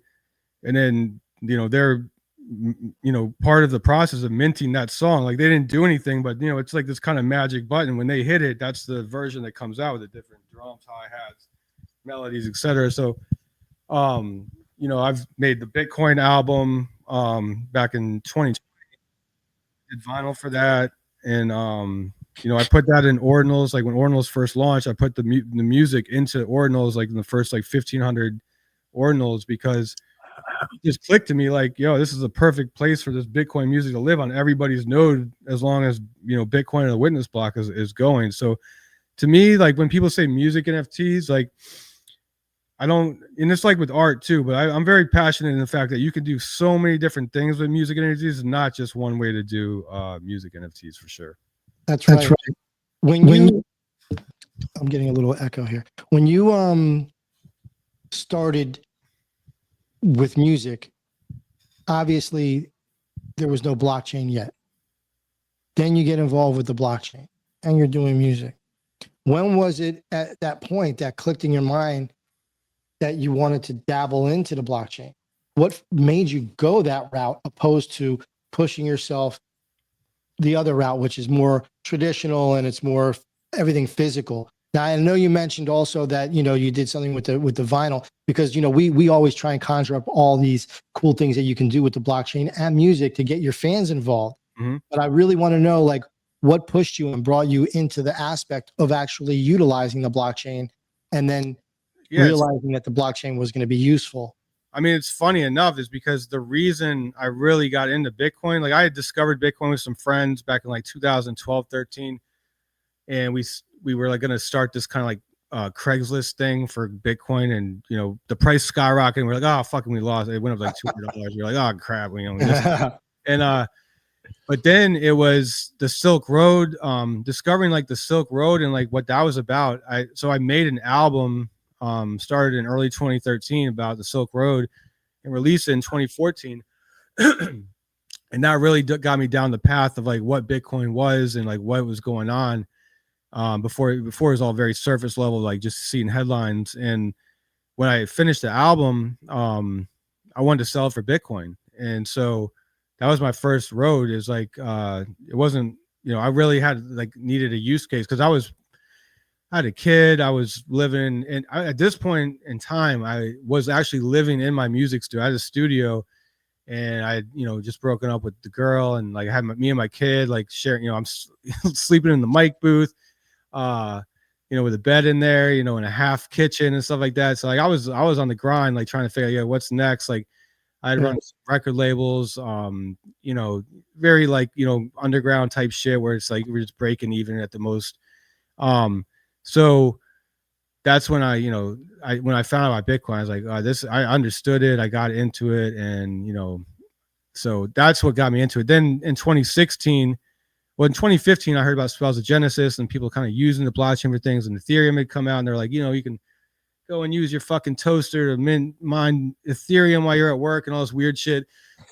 And then, you know, they're, you know, part of the process of minting that song. Like they didn't do anything, but you know, it's like this kind of magic button. When they hit it, that's the version that comes out with the different drums, hi-hats, melodies, etc. So, you know, I've made the Bitcoin album back in 2020. Did vinyl for that, and you know, I put that in ordinals. Like when ordinals first launched, I put the music into ordinals, like in the first like 1,500 ordinals, because it just clicked to me like, yo, this is a perfect place for this Bitcoin music to live on everybody's node as long as, you know, Bitcoin and the witness block is going. So to me, like when people say music NFTs, like I don't, and it's like with art too, but I'm very passionate in the fact that you can do so many different things with music NFTs, not just one way to do music NFTs for sure. That's right. When you, I'm getting a little echo here. When you started with music, obviously there was no blockchain yet. Then you get involved with the blockchain and you're doing music. When was it at that point that clicked in your mind that you wanted to dabble into the blockchain? What made you go that route opposed to pushing yourself the other route, which is more traditional and it's more everything physical? Now, I know you mentioned also that, you know, you did something with the vinyl, because, you know, we always try and conjure up all these cool things that you can do with the blockchain and music to get your fans involved. Mm-hmm. But I really want to know, like, what pushed you and brought you into the aspect of actually utilizing the blockchain and then realizing that the blockchain was going to be useful. I mean, it's funny enough is because the reason I really got into Bitcoin, like I had discovered Bitcoin with some friends back in like 2012, 13. And we were like going to start this kind of like Craigslist thing for Bitcoin, and, you know, the price skyrocketing. We're like, oh, fucking, we lost. It went up like $200. We're like, oh crap. You know, and, but then it was the Silk Road, discovering like the Silk Road and like what that was about. So I made an album, started in early 2013 about the Silk Road and released it in 2014. And that really got me down the path of like what Bitcoin was and like what was going on, before it was all very surface level, like just seeing headlines. And when I finished the album, I wanted to sell it for Bitcoin. And so that was my first road, is like, it wasn't, you know, I really had like needed a use case because I had a kid. I was living in, at this point in time, I was actually living in my music studio. I had a studio, and I had, you know, just broken up with the girl, and like I had me and my kid like sharing, you know, I'm sleeping in the mic booth, you know, with a bed in there, you know, in a half kitchen and stuff like that. So like I was on the grind, like trying to figure out, yeah, what's next. Like I had run record labels, you know, very like, you know, underground type shit where it's like we're just breaking even at the most. So that's when I, you know, when I found out about Bitcoin, I was like, I understood it. I got into it. And, you know, so that's what got me into it. Then in 2016, well, in 2015, I heard about Spells of Genesis and people kind of using the blockchain for things, and Ethereum had come out, and they're like, you know, you can go and use your fucking toaster to mine Ethereum while you're at work and all this weird shit,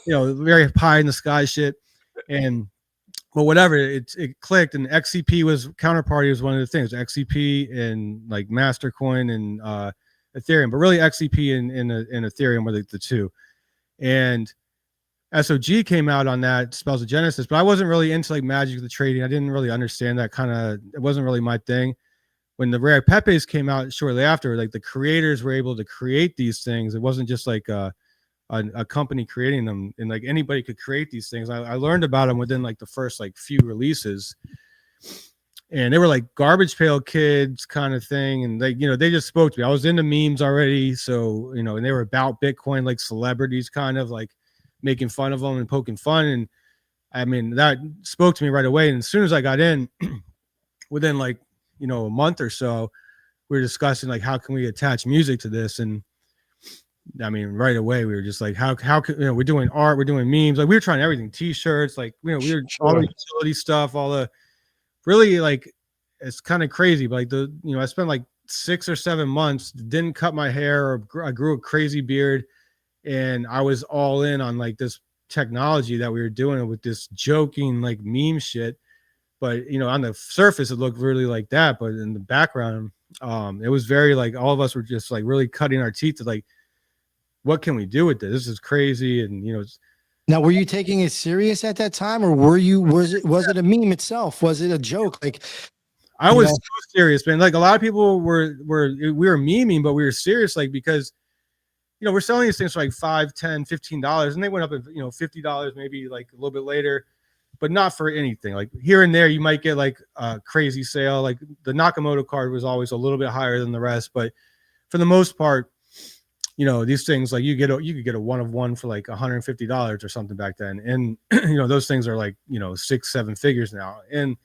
you know, very pie in the sky shit. And, well, whatever, it clicked, and XCP was counterparty was one of the things, XCP and like Mastercoin and Ethereum, but really XCP and Ethereum were the two. And SOG came out on that, Spells of Genesis, but I wasn't really into like Magic the Trading. I didn't really understand that kind of, it wasn't really my thing. When the Rare Pepes came out shortly after, like the creators were able to create these things. It wasn't just like a company creating them, and like anybody could create these things. I learned about them within like the first like few releases. and they were like Garbage Pail Kids kind of thing. And they, they just spoke to me. I was into memes already. So, and they were about Bitcoin, like celebrities kind of like making fun of them and poking fun. And I mean, that spoke to me right away. And as soon as I got in, within like, a month or so, we were discussing like, how can we attach music to this? And I mean, right away, we were just like, how can, we're doing art, we're doing memes. Like we were trying everything, t-shirts, like, we were all the utility stuff, all the really like, it's kind of crazy. But like I spent like 6 or 7 months, didn't cut my hair, or I grew a crazy beard. And I was all in on like this technology that we were doing with this joking, like meme shit. But, on the surface, it looked really like that. But in the background, it was very like all of us were just like really cutting our teeth to like, what can we do with this? This is crazy. And, now, were you taking it serious at that time, or was it a meme itself? Was it a joke? Like, I was so serious, man. Like a lot of people we were memeing, but we were serious, like, because, we're selling these things for like $5, $10, $15, and they went up at, $50 maybe like a little bit later, but not for anything. Like here and there, you might get like a crazy sale. Like the Nakamoto card was always a little bit higher than the rest, but for the most part, these things, like you could get a 1 of 1 for like $150 or something back then. And, those things are like, 6-7 figures now. And,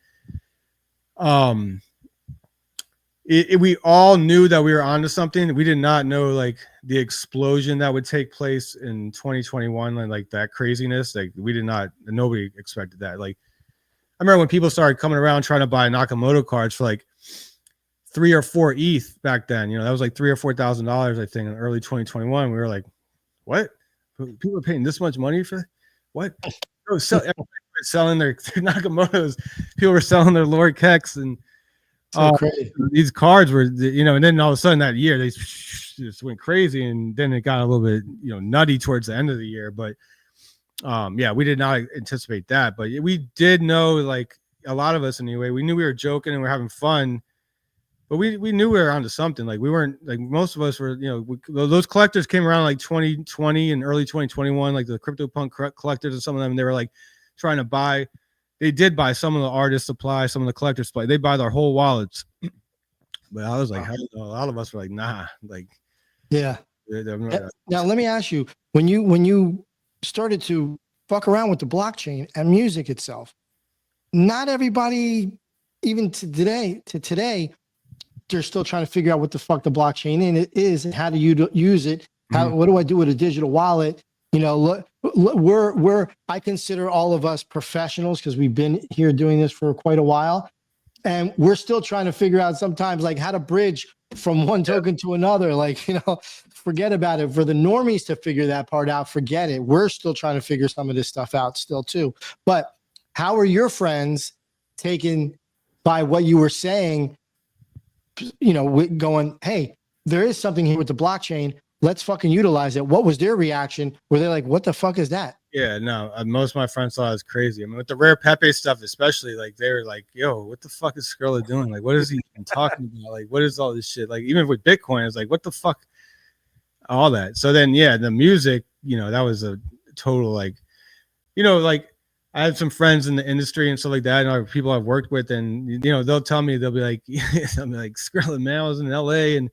we all knew that we were onto something. We did not know like the explosion that would take place in 2021 and like that craziness. Like nobody expected that. Like I remember when people started coming around trying to buy Nakamoto cards for like 3 or 4 ETH back then. That was like $3,000 or $4,000, I think, in early 2021. We were like, what? People are paying this much money for what? Everybody was selling their Nakamotos. People were selling their Lord Keks, and crazy. These cards were, and then all of a sudden that year they just went crazy, and then it got a little bit, nutty towards the end of the year. But yeah, we did not anticipate that, but we did know, like a lot of us anyway, we knew we were joking and we were having fun. But we knew we were onto something. Like we weren't, like most of us were, those collectors came around like 2020 and early 2021, like the CryptoPunk collectors and some of them, and they were like trying to buy. They did buy some of the artist supply, some of the collector supply. They buy their whole wallets. But I was like, a lot of us were like, nah, like, yeah. Now let me ask you, when you started to fuck around with the blockchain and music itself, not everybody, even to today, they're still trying to figure out what the fuck the blockchain is and how do you use it. What do I do with a digital wallet? I consider all of us professionals because we've been here doing this for quite a while, and we're still trying to figure out sometimes like how to bridge from one token to another. Like, forget about it. For the normies to figure that part out, forget it. We're still trying to figure some of this stuff out still too. But how are your friends taken by what you were saying? Going, hey, there is something here with the blockchain. Let's fucking utilize it. What was their reaction? Were they like, what the fuck is that? Yeah, no, most of my friends thought it was crazy. I mean, with the Rare Pepe stuff, especially, like they were like, yo, what the fuck is Scrilla doing? Like, what is he even talking about? Like, what is all this shit? Like, even with Bitcoin, it's like, what the fuck? All that. So then, yeah, the music, that was a total, like, like I have some friends in the industry and stuff like that, and people I've worked with, and they'll tell me, they'll be like, Scrilla, man, I was in LA, and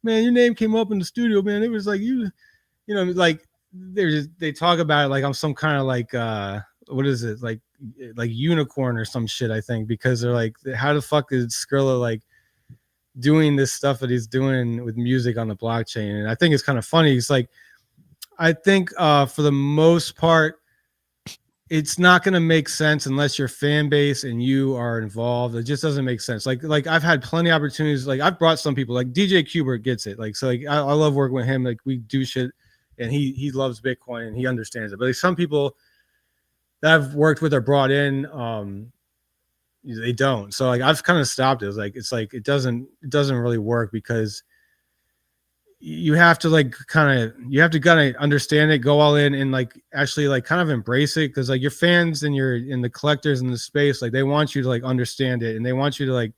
man, your name came up in the studio, man. It was like like they talk about it like I'm some kind of like what is it, like unicorn or some shit, I think, because they're like, how the fuck is Scrilla like doing this stuff that he's doing with music on the blockchain? And I think it's kind of funny. It's like, I think for the most part, it's not going to make sense unless your fan base and you are involved. It just doesn't make sense. Like I've had plenty of opportunities. Like I've brought some people, like DJ Kubert gets it. Like, so like I love working with him. Like we do shit, and he loves Bitcoin and he understands it. But like some people that I've worked with or brought in, they don't. So like I've kind of stopped it. It's like it doesn't really work, because you have to kind of understand it, go all in, and like actually like kind of embrace it, because like your fans and the collectors in the space, like they want you to like understand it, and they want you to like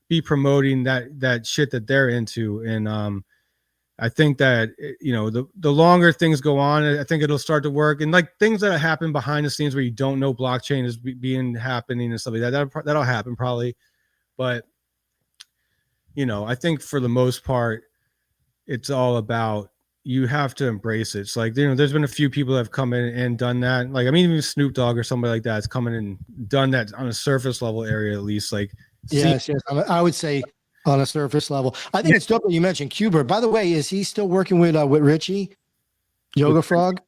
be promoting that shit that they're into. And I think that the longer things go on, I think it'll start to work. And like things that happen behind the scenes where you don't know blockchain is happening and stuff like that, that'll happen probably. But you know, I think for the most part, it's all about you have to embrace it. It's like, you know, there's been a few people that have come in and done that. Like, I mean, even Snoop Dogg or somebody like that has come in and done that on a surface level area, at least. Like, Yes, yes. I would say on a surface level. I think it's dope that you mentioned Qbert. By the way, is he still working with Richie, Yoga Frog?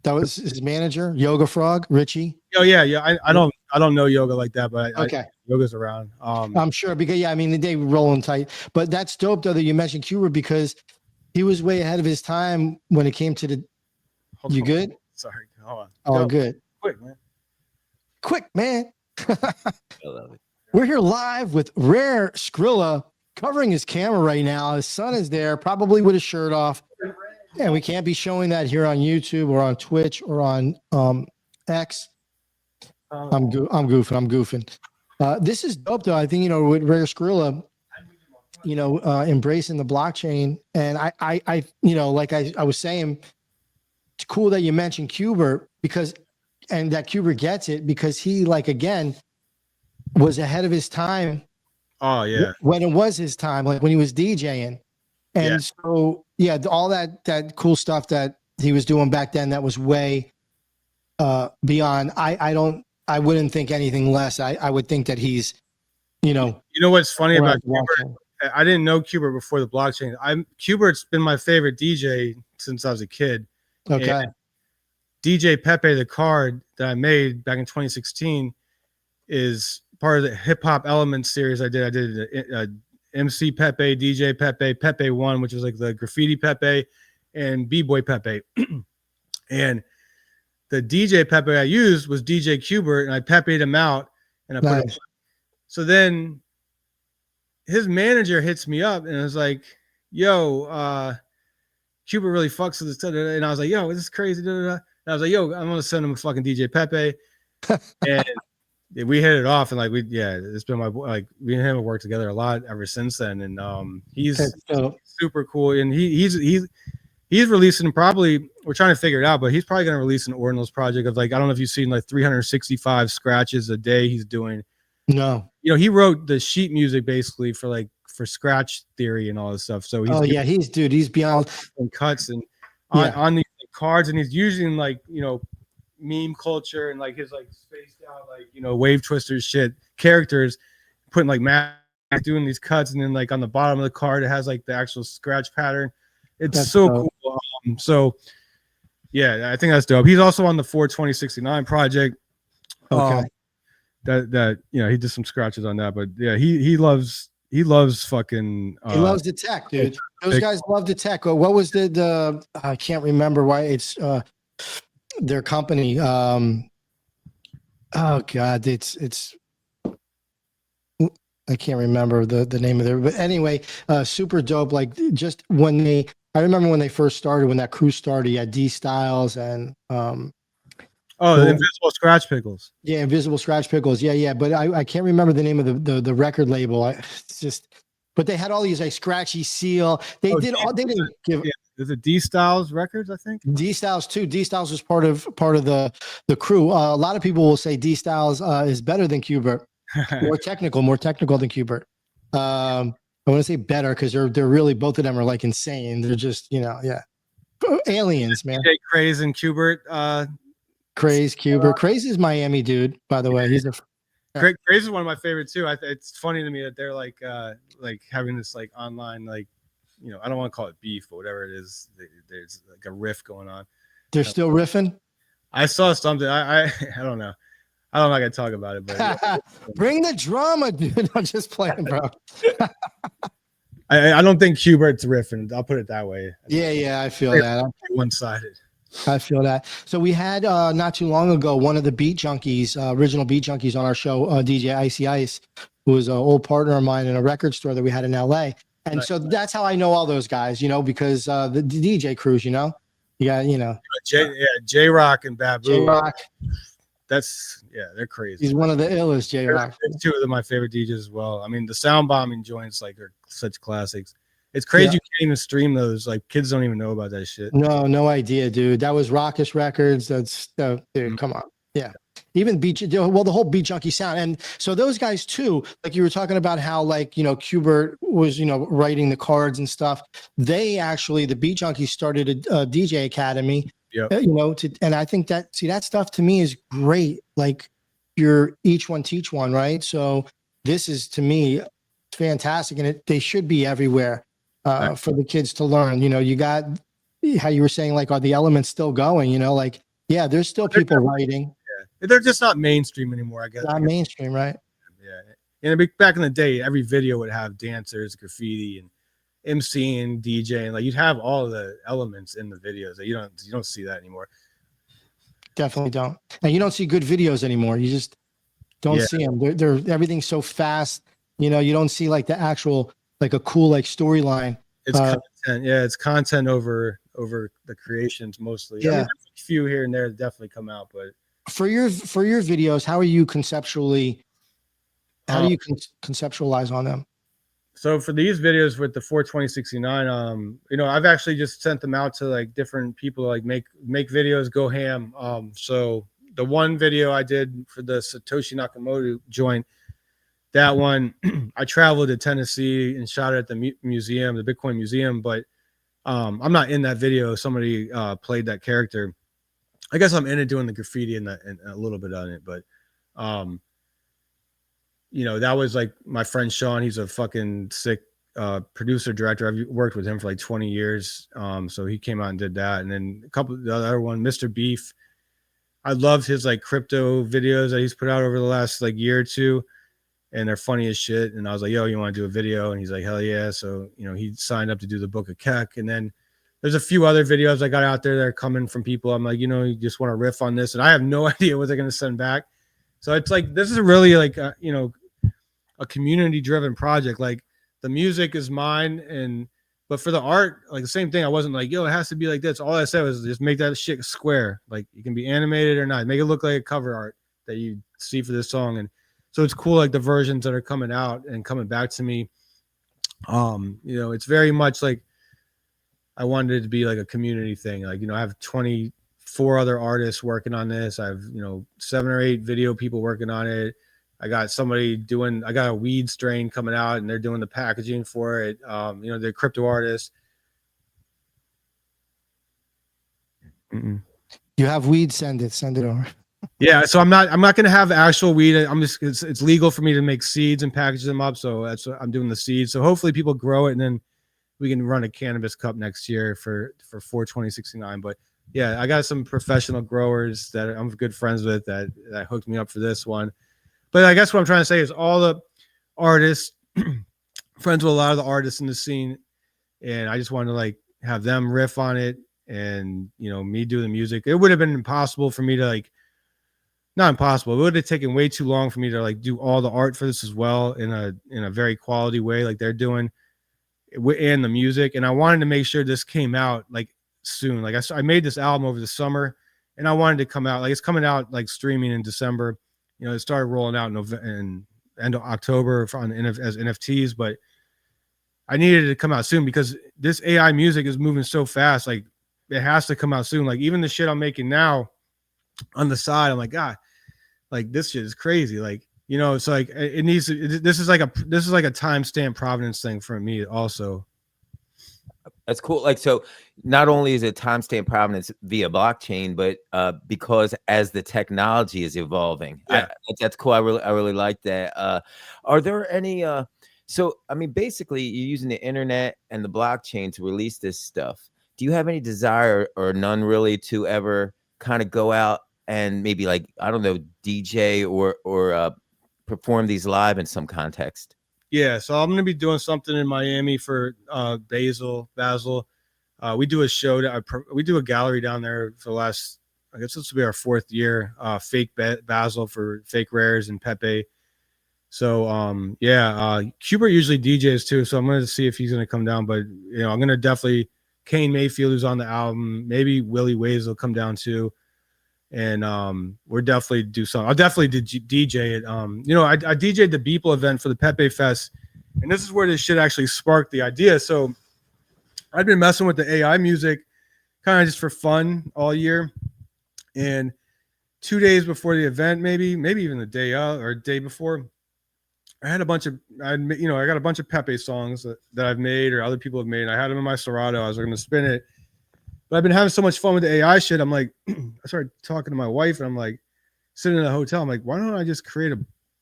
That was his manager, Yoga Frog, Richie. Oh yeah, yeah. I don't know Yoga like that, but Okay. Yoga's around. I'm sure because yeah, I mean they rolling tight. But that's dope though that you mentioned Qbert because he was way ahead of his time when it came to the. You good? Sorry, hold on. Oh, Go. good. Quick, man. I love it. We're here live with Rare Scrilla covering his camera right now. His son is there, probably with his shirt off. And we can't be showing that here on YouTube or on Twitch or on X. I'm goofing. This is dope though. I think, you know, with Rare Scrilla, you know, embracing the blockchain. And I you know, like I was saying, it's cool that you mentioned Qbert because, and that Qbert gets it because he, like, again, was ahead of his time. Oh yeah. When it was his time, like when he was DJing. And so, yeah, all that cool stuff that he was doing back then, that was way beyond. I wouldn't think anything less. I would think that he's, you know. You know what's funny about Qbert? I didn't know Qbert before the blockchain. Qbert's been my favorite DJ since I was a kid. Okay. And DJ Pepe, the card that I made back in 2016, is part of the Hip Hop Elements series I did. I did MC Pepe, DJ Pepe, Pepe 1, which was like the graffiti Pepe, and B-Boy Pepe. And the DJ Pepe I used was DJ Qbert, and I Pepe'd him out. And I put it. So then his manager hits me up and I was like, yo, Qbert really fucks with this. And I was like, yo, this is crazy. And I was like, yo, I'm going to send him a fucking DJ Pepe. And we hit it off, and like it's been my like me and him have worked together a lot ever since then, and he's super cool, and he's releasing, probably, we're trying to figure it out, but he's probably going to release an Ordinals project of, like, I don't know if you've seen, like 365 scratches a day he's doing. No, you know, he wrote the sheet music basically for scratch theory and all this stuff. So he's beyond and cuts and on these cards, and he's using, like, you know, meme culture and like his like spaced out, like, you know, wave twisters shit characters, putting like Mac doing these cuts, and then like on the bottom of the card it has like the actual scratch pattern. That's so dope. Cool. So yeah, I think that's dope. He's also on the 42069 project. Okay. That you know, he did some scratches on that, but yeah, he loves fucking he loves the tech, dude. Those guys love the tech. What was the I can't remember why it's their company. Oh God, it's I can't remember the name of their, but anyway, super dope. Like, just I remember when they first started, when that crew started, you had D Styles and the Invisible Scratch Pickles. Yeah, Invisible Scratch Pickles. Yeah. But I can't remember the name of the record label. But they had all these like Scratchy Seal. They didn't give. Yeah. Is it D Styles Records? I think D Styles too. D Styles was part of the crew. A lot of people will say D Styles is better than Qbert, more technical than Qbert. I want to say better because they're really, both of them are like insane. They're just, you know, aliens, man. Craze and Qbert. Craze, Qbert. Craze is Miami dude, by the way. He's Craze is one of my favorites too. It's funny to me that they're like having this like online, like, you know, I don't want to call it beef, but whatever it is, there's like a riff going on. They're still riffing. I saw something. I don't know. I don't know if I can talk about it, but bring the drama, dude. I'm just playing, bro. I don't think Qbert's riffing. I'll put it that way. Yeah, I feel that. One-sided. I feel that. So we had not too long ago one of the beat junkies, original beat junkies on our show, DJ Icy Ice, who was an old partner of mine in a record store that we had in LA. And so that's how I know all those guys, you know, because the DJ crews, you know, you got, you know, J Rock and Babu. J Rock. They're crazy. He's one of the illest, J Rock. Two of my favorite DJs as well. I mean, the sound bombing joints, like, are such classics. It's crazy you can't even stream those. Like, kids don't even know about that shit. No idea, dude. That was Raucous Records. That's dude. Come on, yeah. even the whole Beat Junkie sound. And so those guys too, like you were talking about how like, you know, Qbert was, you know, writing the cards and stuff. They actually, the Beat Junkies started a DJ Academy, Yep. you know, and I think that stuff to me is great. Like you're each one teach one, right? So this is to me fantastic, and they should be everywhere for the kids to learn. You know, you got how you were saying, like, are the elements still going? You know, like, yeah, there's still people writing. Yeah. They're just not mainstream anymore, I guess. Not mainstream, right? Yeah. And back in the day, every video would have dancers, graffiti, and MCing, DJing. Like you'd have all the elements in the videos. That you don't see that anymore. Definitely don't. And you don't see good videos anymore. You just don't see them. They're everything's so fast. You know, you don't see like the actual, like a cool like storyline. It's content. Yeah, it's content over the creations mostly. Yeah, I mean, a few here and there definitely come out, but for your videos, how are you conceptually? How do you conceptualize on them? So for these videos with the 42069, you know, I've actually just sent them out to like different people, like make videos, go ham. So the one video I did for the Satoshi Nakamoto joint, that one, I traveled to Tennessee and shot it at the museum, the Bitcoin museum, but I'm not in that video. Somebody played that character. I guess I'm in it doing the graffiti and a little bit on it, but you know, that was like my friend Sean. He's a fucking sick producer director. I've worked with him for like 20 years. So he came out and did that. And then a couple of the other one, Mr. Beef. I loved his like crypto videos that he's put out over the last like year or two. And they're funny as shit. And I was like, yo, you want to do a video? And he's like, hell yeah. So, you know, he signed up to do the Book of Keck. And then there's a few other videos I got out there that are coming from people. I'm like, you know, you just want to riff on this. And I have no idea what they're going to send back. So it's like, this is really like, you know, a community driven project. Like the music is mine. But for the art, like the same thing, I wasn't like, yo, it has to be like this. All I said was just make that shit square. Like it can be animated or not. Make it look like a cover art that you see for this song. And so it's cool, like the versions that are coming out and coming back to me. You know, it's very much like I wanted it to be like a community thing. Like, you know, I have 24 other artists working on this. I have, you know, 7 or 8 video people working on it. I got I got a weed strain coming out and they're doing the packaging for it. You know, they're crypto artists. You have weed, send it over. Yeah, so I'm not going to have actual weed. I'm just it's legal for me to make seeds and package them up. So that's what I'm doing, the seeds. So hopefully people grow it and then we can run a cannabis cup next year for 42069. But yeah, I got some professional growers that I'm good friends with that hooked me up for this one. But I guess what I'm trying to say is all the artists, friends with a lot of the artists in the scene, and I just wanted to like have them riff on it and, you know, me do the music. It would have been impossible for me to like, not impossible. It would have taken way too long for me to like do all the art for this as well in a very quality way, like they're doing, and the music. And I wanted to make sure this came out like soon. Like I made this album over the summer, and I wanted to come out like it's coming out like streaming in December. You know, it started rolling out in end of October as NFTs, but I needed it to come out soon because this AI music is moving so fast. Like it has to come out soon. Like even the shit I'm making now on the side, I'm like, God, like this shit is crazy. Like, you know, it's like it needs to, this is like a timestamp provenance thing for me also. That's cool. Like, so not only is it timestamp provenance via blockchain, but because as the technology is evolving, yeah. That's cool. I really like that. Are there any, so, I mean, basically you're using the internet and the blockchain to release this stuff. Do you have any desire or none really to ever kind of go out and maybe like, I don't know, DJ or perform these live in some context? Yeah, so I'm going to be doing something in Miami for Basil. We do a show we do a gallery down there for the last, I guess this will be our 4th year. Fake Basil for fake rares and Pepe. So yeah, Qbert usually DJs too. So I'm going to see if he's going to come down. But you know, I'm going to definitely Kane Mayfield, who's on the album. Maybe Willie Ways will come down too. And we're definitely do something. I'll definitely DJ it. You know, I DJ'd the Beeple event for the Pepe Fest, and this is where this shit actually sparked the idea. So I've been messing with the AI music kind of just for fun all year, and 2 days before the event, maybe even the day or day before, I had a bunch of, I got a bunch of Pepe songs that I've made or other people have made. I had them in my Serato. I was going to spin it, but I've been having so much fun with the AI shit. I'm like, I started talking to my wife, and I'm like, sitting in a hotel. I'm like, why don't I just create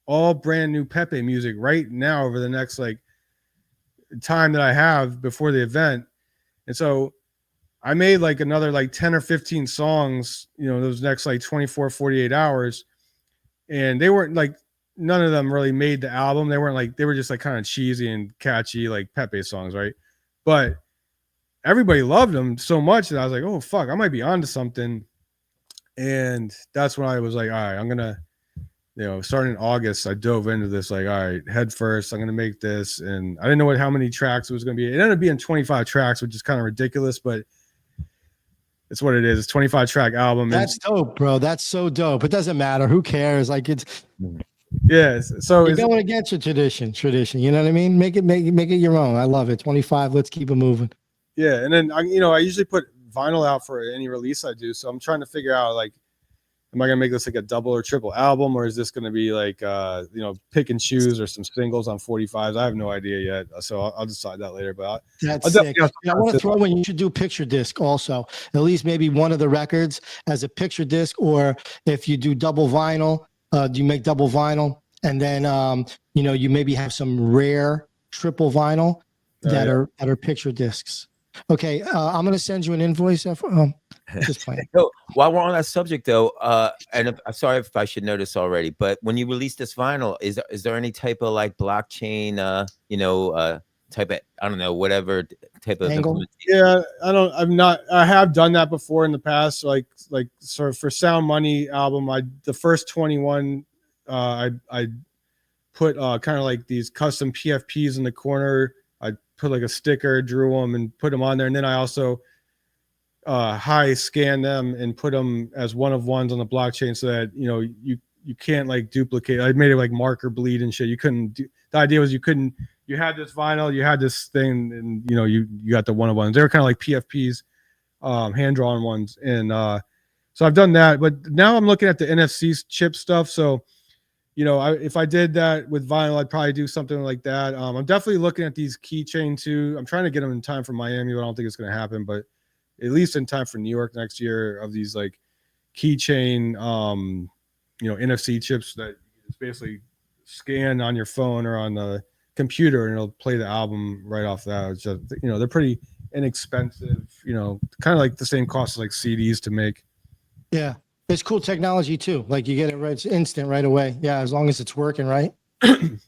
all brand new Pepe music right now over the next like time that I have before the event? And so I made like another like 10 or 15 songs, those next like 24, 48 hours. And they weren't like, none of them really made the album. They weren't like, they were just like kind of cheesy and catchy, like Pepe songs, right? But everybody loved them so much that I was like, oh, fuck, I might be onto something. And that's when I was like, all right, I'm going to, starting in August, I dove into this, like, all right, head first, I'm going to make this. And I didn't know how many tracks it was going to be. It ended up being 25 tracks, which is kind of ridiculous, but it's what it is. It's 25 track album. That's dope, bro. That's so dope. It doesn't matter. Who cares? Like yes. So you're going against your tradition. You know what I mean? Make it your own. I love it. 25. Let's keep it moving. Yeah. And then I usually put vinyl out for any release I do. So I'm trying to figure out, like, am I going to make this like a double or triple album, or is this going to be like, pick and choose or some singles on 45s? I have no idea yet. So I'll decide that later. But that's sick. I want to throw in, you should do picture disc also, at least maybe one of the records as a picture disc, or if you do double vinyl, do you make double vinyl? And then, you maybe have some rare triple vinyl that are picture discs. Okay. I'm going to send you an invoice. Just playing. So while we're on that subject, though, and I'm sorry if I should know this already, but when you release this vinyl, is there any type of like blockchain, type of, I don't know, whatever type of angle? Yeah, I have done that before in the past. Like sort of for Sound Money album, the first 21, I put kind of like these custom PFPs in the corner. I put like a sticker, drew them, and put them on there, and then I also high scan them and put them as one of ones on the blockchain, so that you can't like duplicate. I made it like marker bleed and shit. You couldn't do, the idea was you had this vinyl, you had this thing, and you got the one of ones. They were kind of like PFPs, hand drawn ones. And so I've done that, but now I'm looking at the NFC chip stuff. So if I did that with vinyl, I'd probably do something like that. I'm definitely looking at these keychain too. I'm trying to get them in time for Miami, but I don't think it's going to happen, but at least in time for New York next year, of these like keychain, NFC chips that it's basically scan on your phone or on the computer, and it'll play the album right off that. It's just, they're pretty inexpensive, kind of like the same cost as like CDs to make. Yeah. It's cool technology too. Like you get it right, it's instant right away. Yeah. As long as it's working, right?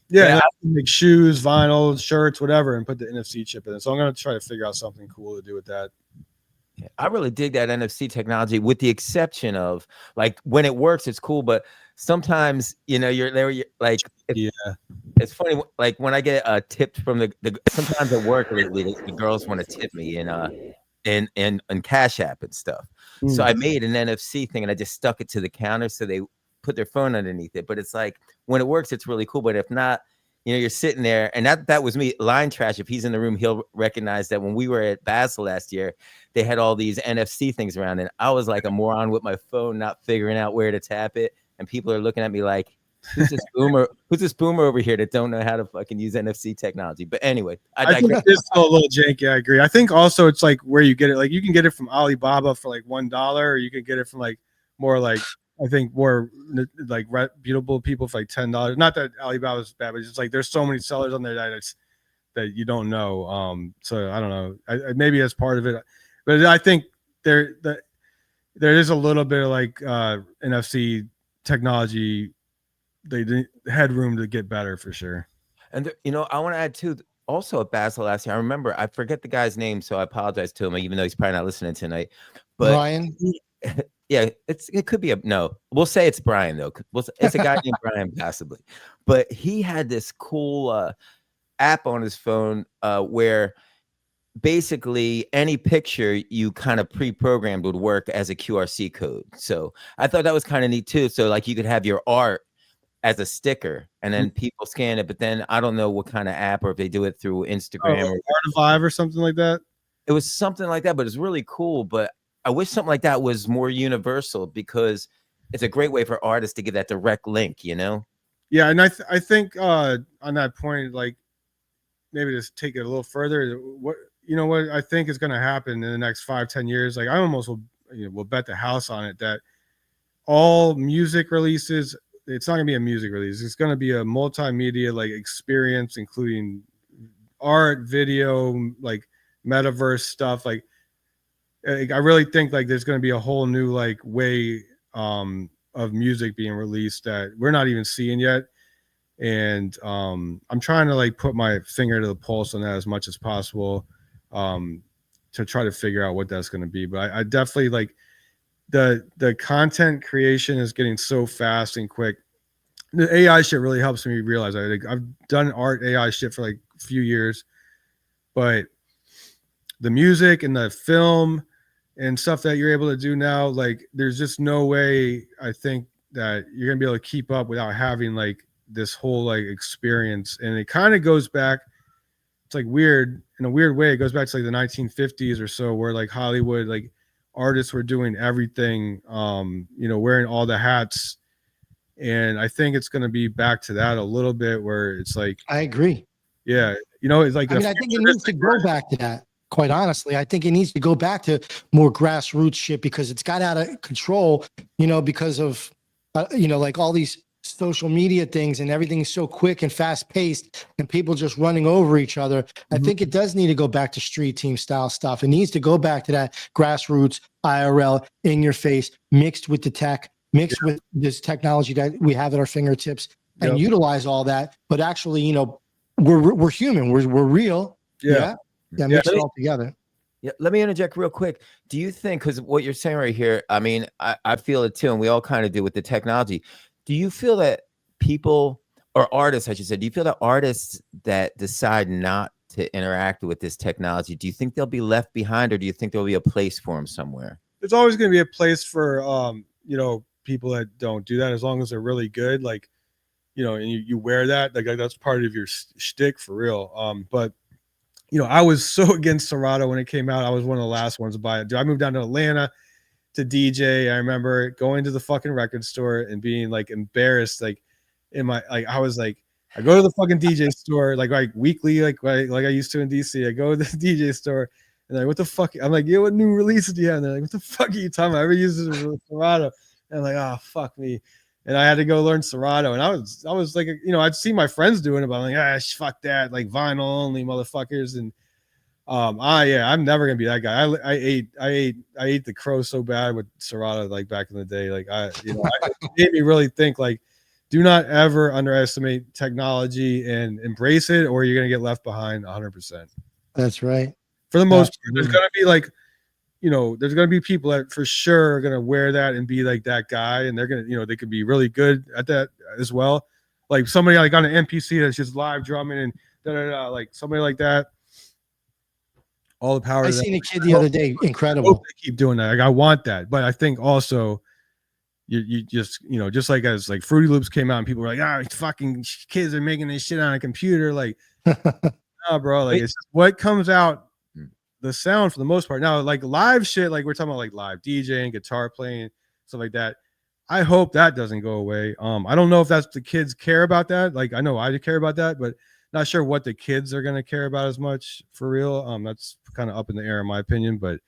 Yeah. Make shoes, vinyl, shirts, whatever, and put the NFC chip in it. So I'm going to try to figure out something cool to do with that. I really dig that NFC technology, with the exception of like when it works, it's cool. But sometimes, you're there, like, it's funny. Like when I get tipped from the sometimes at work lately, the girls want to tip me in Cash App and stuff. So I made an NFC thing and I just stuck it to the counter so they put their phone underneath it. But it's like when it works, it's really cool. But if not, you're sitting there, and that was me. Line Trash, if he's in the room, he'll recognize that when we were at Basel last year, they had all these NFC things around, and I was like a moron with my phone, not figuring out where to tap it, and people are looking at me like, who's this boomer? Who's this boomer over here that don't know how to fucking use NFC technology? But anyway, I think it's a little janky. I agree. I think also it's like where you get it. Like you can get it from Alibaba for like $1, or you can get it from like more like, I think more like reputable people for like $10. Not that Alibaba is bad, but it's just like there's so many sellers on there that you don't know. So I don't know. Maybe that's part of it, but I think there is a little bit of like NFC technology. They had room to get better for sure. And I want to add too. Also at Basel last year, I remember, I forget the guy's name, so I apologize to him, even though he's probably not listening tonight. But Brian. Yeah, it could be we'll say it's Brian though. It's a guy named Brian possibly, but he had this cool app on his phone where basically any picture you kind of pre-programmed would work as a QRC code. So I thought that was kind of neat too. So like you could have your art as a sticker and then people scan it, but then I don't know what kind of app, or if they do it through Instagram or Artivive or something like that. It was something like that, but it's really cool. But I wish something like that was more universal, because it's a great way for artists to give that direct link, you know? Yeah, and I think on that point, like maybe just take it a little further. What I think is going to happen in the next 5-10 years, like I almost will bet the house on it that all music releases, it's not going to be a music release. It's going to be a multimedia like experience, including art, video, like metaverse stuff. Like I really think like there's going to be a whole new like way of music being released that we're not even seeing yet. And I'm trying to like put my finger to the pulse on that as much as possible to try to figure out what that's going to be. But I definitely like the content creation is getting so fast and quick. The AI shit really helps me realize I've done art AI shit for like a few years, but the music and the film and stuff that you're able to do now, like there's just no way I think that you're gonna be able to keep up without having like this whole like experience. And it kind of goes back, it's like weird in a weird way. It goes back to like the 1950s or so, where like Hollywood, like artists were doing everything, wearing all the hats. And I think it's going to be back to that a little bit, where it's like, I agree. Yeah. It's like, I think it needs to go back to that. Quite honestly, I think it needs to go back to more grassroots shit, because it's got out of control, because of, like all these social media things, and everything's so quick and fast paced and people just running over each other. I think it does need to go back to street team style stuff. It needs to go back to that grassroots IRL, in your face, mixed with the tech, mixed with this technology that we have at our fingertips, and utilize all that. But actually, we're human, we're real. Yeah, mix it all together. Yeah, let me interject real quick. Do you think, because what you're saying right here, I mean, I feel it too, and we all kind of do with the technology. Do you feel that people, or artists, I should say, do you feel that artists that decide not to interact with this technology, do you think they'll be left behind, or do you think there'll be a place for them somewhere? There's always going to be a place for, people that don't do that, as long as they're really good. Like, and you wear that, like that's part of your shtick for real. But I was so against Serato when it came out. I was one of the last ones to buy it. Dude, I moved down to Atlanta to DJ. I remember going to the fucking record store and being like embarrassed, like I was like, I go to the fucking DJ store like weekly, like I used to in DC. I go to the DJ store and like, what the fuck? I'm like, what new releases do you have? And they're like, what the fuck are you talking about? I ever used Serato. And I'm like, oh fuck me. And I had to go learn Serato. And I was like, I'd see my friends doing it, but I'm like, fuck that, like vinyl only motherfuckers. And I'm never gonna be that guy. I ate the crow so bad with Serato, like back in the day. Like it made me really think, like, do not ever underestimate technology and embrace it, or you're gonna get left behind 100%. That's right. For the most part, there's gonna be like, there's gonna be people that for sure are gonna wear that and be like that guy, and they're gonna, they could be really good at that as well. Like somebody like on an NPC that's just live drumming and like somebody like that. All the power. I seen a kid the other day, incredible. I hope they keep doing that. Like I want that, but I think also you just just like as like Fruity Loops came out and people were like, fucking kids are making this shit on a computer. Like, no, bro. Like it's just what comes out, the sound for the most part. Now, like live shit, like we're talking about like live DJing, guitar playing, stuff like that. I hope that doesn't go away. I don't know if that's the kids care about that. Like I know I care about that, but not sure what the kids are going to care about as much for real. That's kind of up in the air in my opinion, but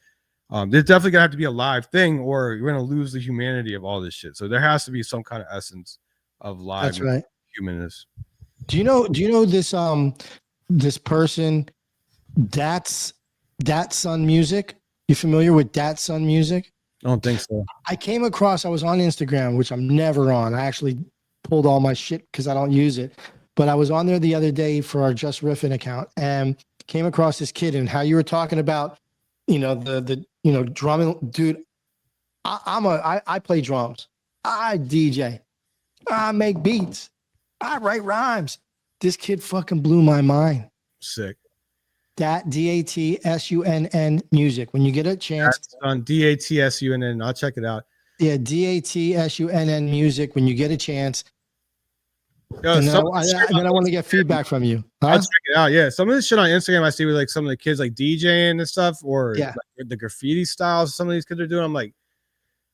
there's definitely gonna have to be a live thing, or you're gonna lose the humanity of all this shit. So there has to be some kind of essence of live. That's right. Humanness. Do you know this this person, that's Sun Music? You familiar with Dat Sun Music? I don't think so. I was on Instagram, which I'm never on. I actually pulled all my shit because I don't use it. But I was on there the other day for our Jus Riffin account and came across this kid, and how you were talking about, the drumming, dude. I play drums. I DJ. I make beats. I write rhymes. This kid fucking blew my mind. Sick. That DATSUNN Music. When you get a chance. That's on DATSUNN. I'll check it out. Yeah, DATSUNN Music. When you get a chance. Yo, and then I want to get feedback from you. Huh? I'll check it out. Yeah, some of the shit on Instagram I see with like some of the kids like DJing and stuff, or like the graffiti styles some of these kids are doing. I'm like,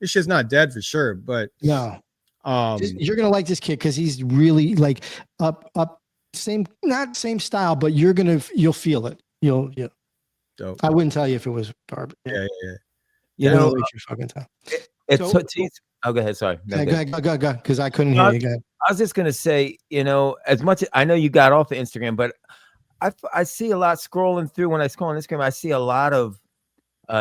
this shit's not dead for sure. But No, you're gonna like this kid because he's really like up same, not same style, but you'll feel it. You'll. Dope. I wouldn't tell you if it was garbage. Yeah. You know, waste your fucking time. it's So- oh, go ahead. Sorry. No, Go ahead, because I couldn't hear you. Go ahead. I was just gonna say, as much as I know you got off of Instagram, but I see a lot scrolling through when I scroll on Instagram. I see a lot of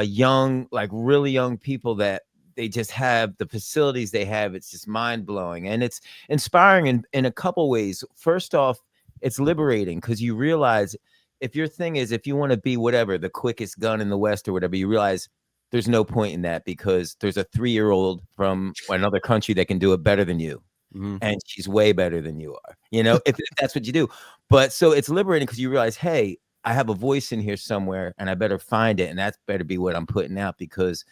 young, like really young people that they just have the facilities they have. It's just mind blowing, and it's inspiring in a couple ways. First off, it's liberating because you realize if your thing is if you want to be whatever the quickest gun in the West or whatever, you realize there's no point in that because there's a 3-year-old from another country that can do it better than you. And she's way better than you are, if that's what you do. But so it's liberating because you realize, hey, I have a voice in here somewhere and I better find it. And that better be what I'm putting out because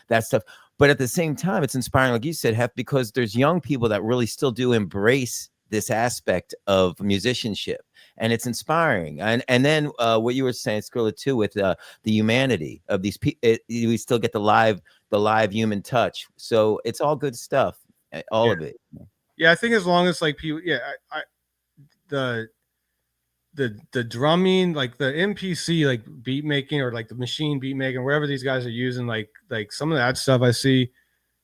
that stuff. But at the same time, it's inspiring, like you said, Hef, because there's young people that really still do embrace this aspect of musicianship. And it's inspiring. And then what you were saying, Scrilla, too, with the humanity of these people, we still get the live human touch. So it's all good stuff, all of it. Yeah, I think as long as like people, the drumming, like the MPC, like beat making or like the machine beat making, wherever these guys are using, like some of that stuff I see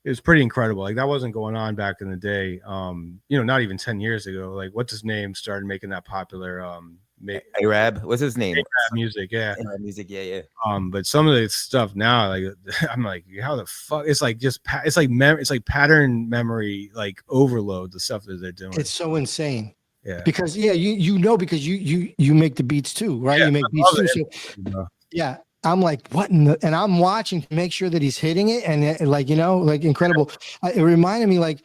is pretty incredible. Like that wasn't going on back in the day. Not even 10 years ago. Like what's his name started making that popular. Arab, what's his name? Arab music, yeah. Arab music, yeah. But some of the stuff now, like I'm like, how the fuck? It's like just it's like pattern memory, like overload. The stuff that they're doing. It's so insane. Yeah. Because because you make the beats too, right? Yeah, you make beats too. So, yeah. I'm like, what? And I'm watching to make sure that he's hitting it, and like incredible. It reminded me, like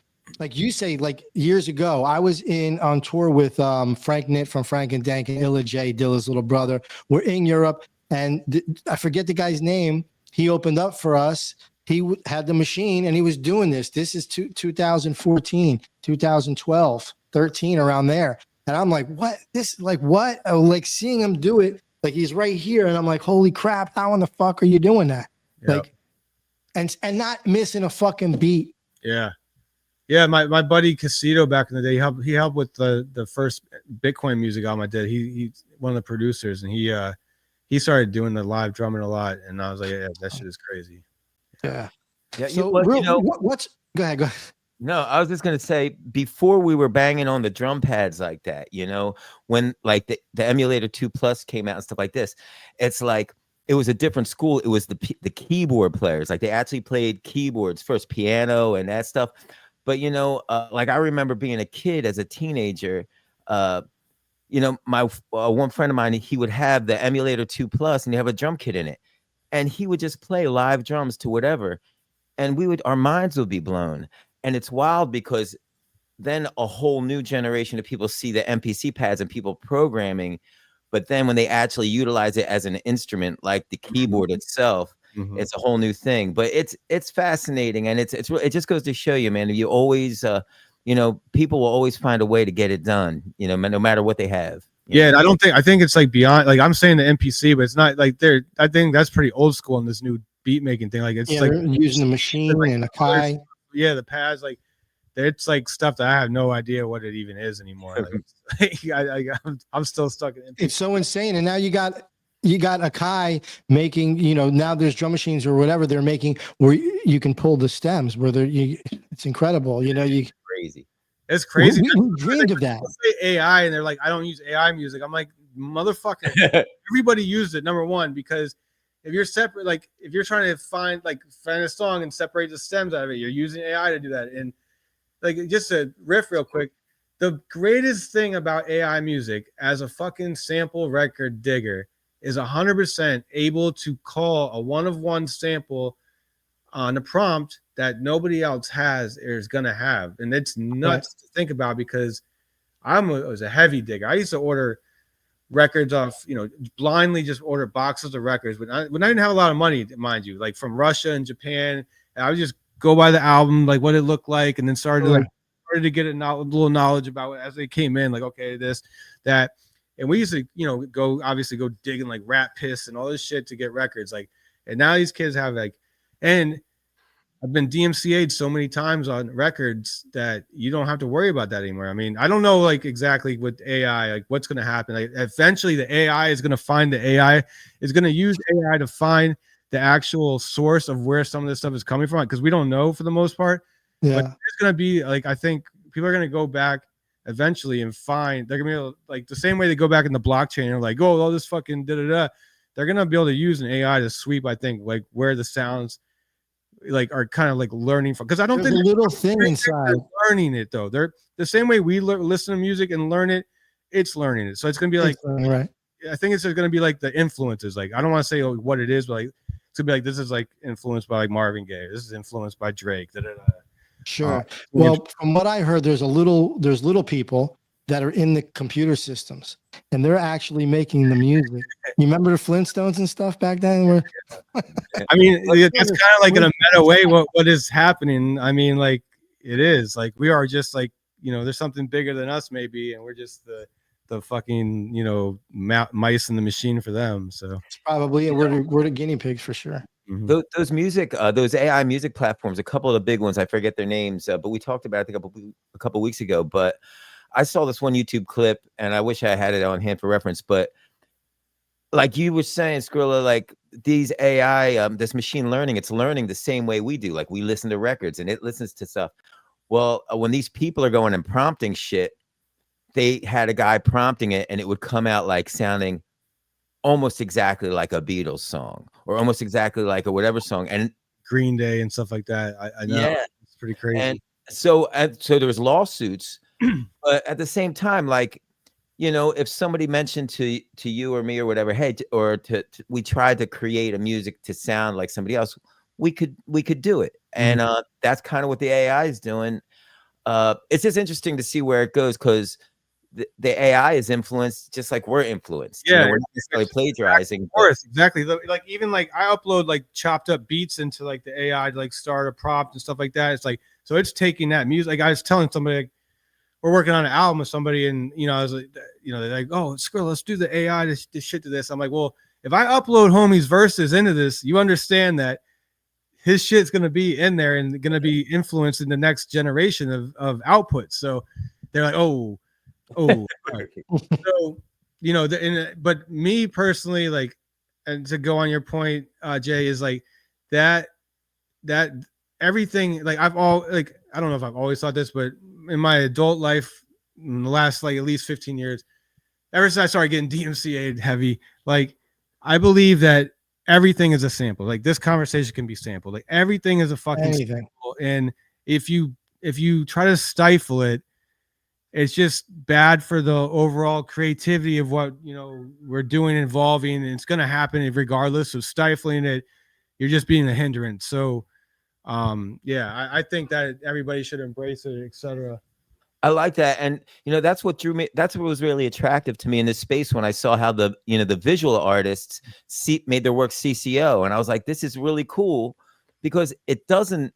you say, like years ago, I was on tour with Frank Nitt from Frank and Dank and Illa J, Dilla's little brother. We're in Europe, and I forget the guy's name. He opened up for us. He had the machine, and he was doing this. This is 2014, 2012, 13, around there. And I'm like, what? This, like, what? Oh, like seeing him do it. Like he's right here, and I'm like, holy crap! How in the fuck are you doing that? Yep. Like, and not missing a fucking beat. Yeah. My buddy Casito back in the day, he helped with the first Bitcoin music album I did. He's one of the producers, and he started doing the live drumming a lot, and I was like, yeah, that shit is crazy. Yeah. So what's go ahead. No, I was just gonna say before we were banging on the drum pads like that, when like the Emulator 2 Plus came out and stuff like this, it's like it was a different school. It was the keyboard players, like they actually played keyboards first, piano and that stuff. But like I remember being a kid as a teenager. My one friend of mine, he would have the Emulator 2 Plus and he have a drum kit in it, and he would just play live drums to whatever, and our minds would be blown. And it's wild because then a whole new generation of people see the MPC pads and people programming, but then when they actually utilize it as an instrument, like the keyboard itself, it's a whole new thing. But it's fascinating, and it just goes to show you, man. You always, people will always find a way to get it done, no matter what they have. Yeah, and I think it's like beyond. Like I'm saying the MPC, but it's not like I think that's pretty old school in this new beat making thing. Like it's like using the machine and a Kai. Yeah, the pads, like it's like stuff that I have no idea what it even is anymore. Like, I'm still stuck in. It's so insane, and now you got a Kai making. Now there's drum machines or whatever they're making where you can pull the stems. It's incredible. Crazy. It's crazy. We dreamed of that. Say AI, and they're like, I don't use AI music. I'm like, motherfucker. Everybody used it. Number one, because if you're separate, like if you're trying to find a song and separate the stems out of it, you're using AI to do that. And like just to riff real quick, the greatest thing about AI music as a fucking sample record digger is 100% able to call a one-of-one sample on a prompt that nobody else has or is gonna have. And it's nuts to think about because I was a heavy digger. I used to order records off, blindly just order boxes of records. When I didn't have a lot of money, mind you, like from Russia and Japan, and I would just go by the album, like what it looked like, and then started to get a little knowledge about it as they came in, like, okay, this, that. And we used to, go digging like rat piss and all this shit to get records. Like, and now these kids have and I've been DMCA'd so many times on records that you don't have to worry about that anymore. I mean, I don't know like exactly with AI, like what's going to happen. Like eventually the AI is going to find the AI is going to use AI to find the actual source of where some of this stuff is coming from. Because we don't know for the most part, but it's going to be like, I think people are going to go back eventually and find, they're going to be able, like the same way they go back in the blockchain and like, oh, all this fucking da-da-da. They're going to be able to use an AI to sweep, I think, like where the sounds like are kind of like learning from, because I don't There's think a little thing inside they're learning it though. They're the same way we listen to music and learn it, it's learning it. So it's gonna be like, right. I think it's gonna be like the influences. Like I don't want to say what it is, but like it's gonna be like this is like influenced by like Marvin Gaye. This is influenced by Drake. Sure. Well, from what I heard, there's little people that are in the computer systems, and they're actually making the music. You remember the Flintstones and stuff back then? Where I mean, that's kind of like in a meta way what is happening. I mean, like it is like we are just like, you know, there's something bigger than us maybe, and we're just the fucking, you know, mice in the machine for them. So it's probably we're the guinea pigs for sure. Those those AI music platforms, a couple of the big ones, I forget their names, but we talked about it a couple weeks ago. But I saw this one YouTube clip, and I wish I had it on hand for reference. But like you were saying, Skrilla, like these AI, this machine learning, it's learning the same way we do. Like we listen to records, and it listens to stuff. Well, when these people are going and prompting shit, they had a guy prompting it, and it would come out like sounding almost exactly like a Beatles song, or almost exactly like a whatever song, and Green Day and stuff like that. I know. Yeah, it's pretty crazy. And so there was lawsuits, but at the same time, like, you know, if somebody mentioned to you or me or whatever, hey, we tried to create a music to sound like somebody else, we could do it, and that's kind of what the AI is doing. It's just interesting to see where it goes, because the AI is influenced just like we're influenced. Yeah, you know, we're not necessarily plagiarizing. Of course, exactly. Like even like I upload like chopped up beats into like the AI to like start a prompt and stuff like that. It's like, so it's taking that music. Like I was telling somebody, like, we're working on an album with somebody, and you know, I was like, you know, they're like, oh, Skrilla, let's do the AI to shit to this. I'm like, well, if I upload homie's verses into this, you understand that his shit's gonna be in there and gonna be influenced in the next generation of output. So they're like, oh, right. So you know, but me personally, like, and to go on your point, Jay, is like that everything, like I don't know if I've always thought this, but in my adult life, in the last like at least 15 years, ever since I started getting DMCA'd heavy, like I believe that everything is a sample. Like this conversation can be sampled. Like everything is a fucking sample. And if you try to stifle it, it's just bad for the overall creativity of what, you know, we're doing, evolving, and it's going to happen regardless of stifling it. You're just being a hindrance. So yeah, I think that everybody should embrace it, etc. I like that. And you know, that's what drew me, that's what was really attractive to me in this space, when I saw how the, you know, the visual artists made their work CCO, and I was like, this is really cool, because it doesn't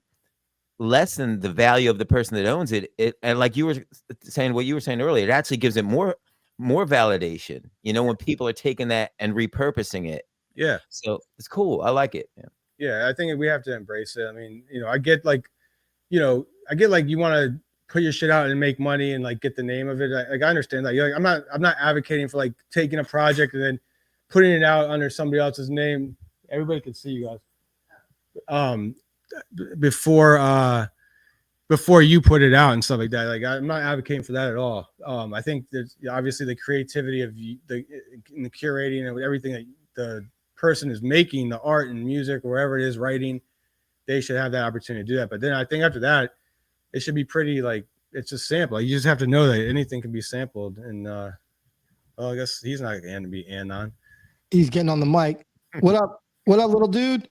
lessen the value of the person that owns it. And like you were saying, what you were saying earlier, it actually gives it more validation, you know, when people are taking that and repurposing it. Yeah, so it's cool. I like it. Yeah, I think we have to embrace it. I mean, you know, I get like you want to put your shit out and make money and like get the name of it. I understand that. You're like, I'm not advocating for like taking a project and then putting it out under somebody else's name. Everybody can see you guys. Before you put it out and stuff like that. Like I'm not advocating for that at all. I think there's obviously the creativity of the curating and everything that the person is making, the art and music, or wherever it is, writing, they should have that opportunity to do that. But then I think after that, it should be pretty like it's a sample. You just have to know that anything can be sampled. And well, I guess he's not going to be on. He's getting on the mic. What up, little dude?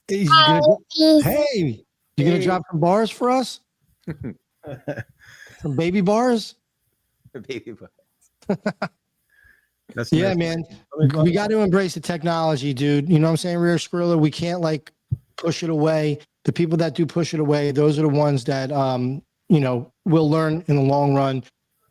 Hey, you gonna drop some bars for us? Some baby bars? Baby bars. Yeah, man. We got to embrace the technology, dude. You know what I'm saying, Rare Scrilla? We can't like push it away. The people that do push it away, those are the ones that you know, will learn in the long run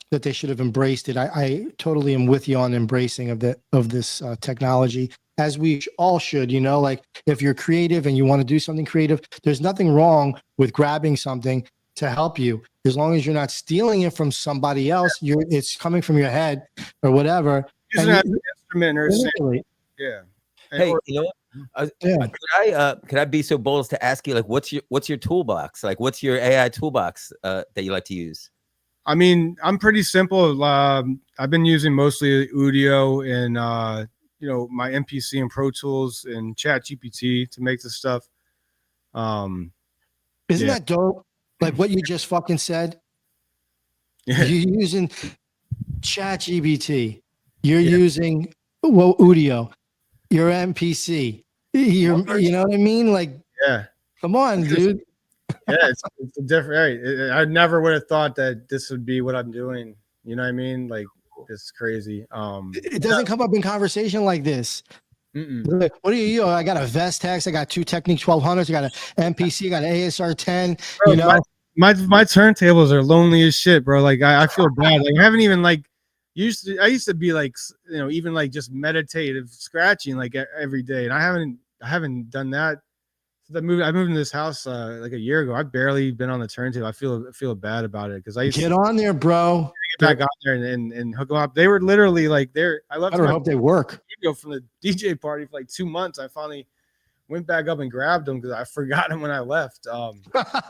that they should have embraced it. I totally am with you on embracing of this technology. as we all should, like if you're creative and you want to do something creative, there's nothing wrong with grabbing something to help you, as long as you're not stealing it from somebody else. It's coming from your head or whatever. Using that as an instrument or Manipulate. yeah. Hey, you know what? Yeah. Could I be so bold as to ask you, like, what's your toolbox? Like, what's your AI toolbox that you like to use? I mean, I'm pretty simple. I've been using mostly Udio and my MPC and Pro Tools and Chat GPT to make this stuff. Isn't that dope? Like what you just fucking said. Yeah. You're using Chat GPT. You're using Udio. Your MPC. You know what I mean? Like, yeah. Come on, dude. Yeah, it's a different. Right? I never would have thought that this would be what I'm doing. You know what I mean? Like, it's crazy. It doesn't come up in conversation like this. Like, what do you? I got a Vestex. I got two Technique 1200s. I got an MPC. I got an ASR 10. Bro, my turntables are lonely as shit, bro. Like, I feel bad. Like, I haven't even like I used to be like, even like just meditative scratching like every day, and I haven't done that. I moved into this house like a year ago. I've barely been on the turntable. I feel bad about it because I used to get on there, bro. Get back on there and hook them up. They were literally like I left. I hope they work. From the DJ party for like 2 months. I finally went back up and grabbed them because I forgot them when I left.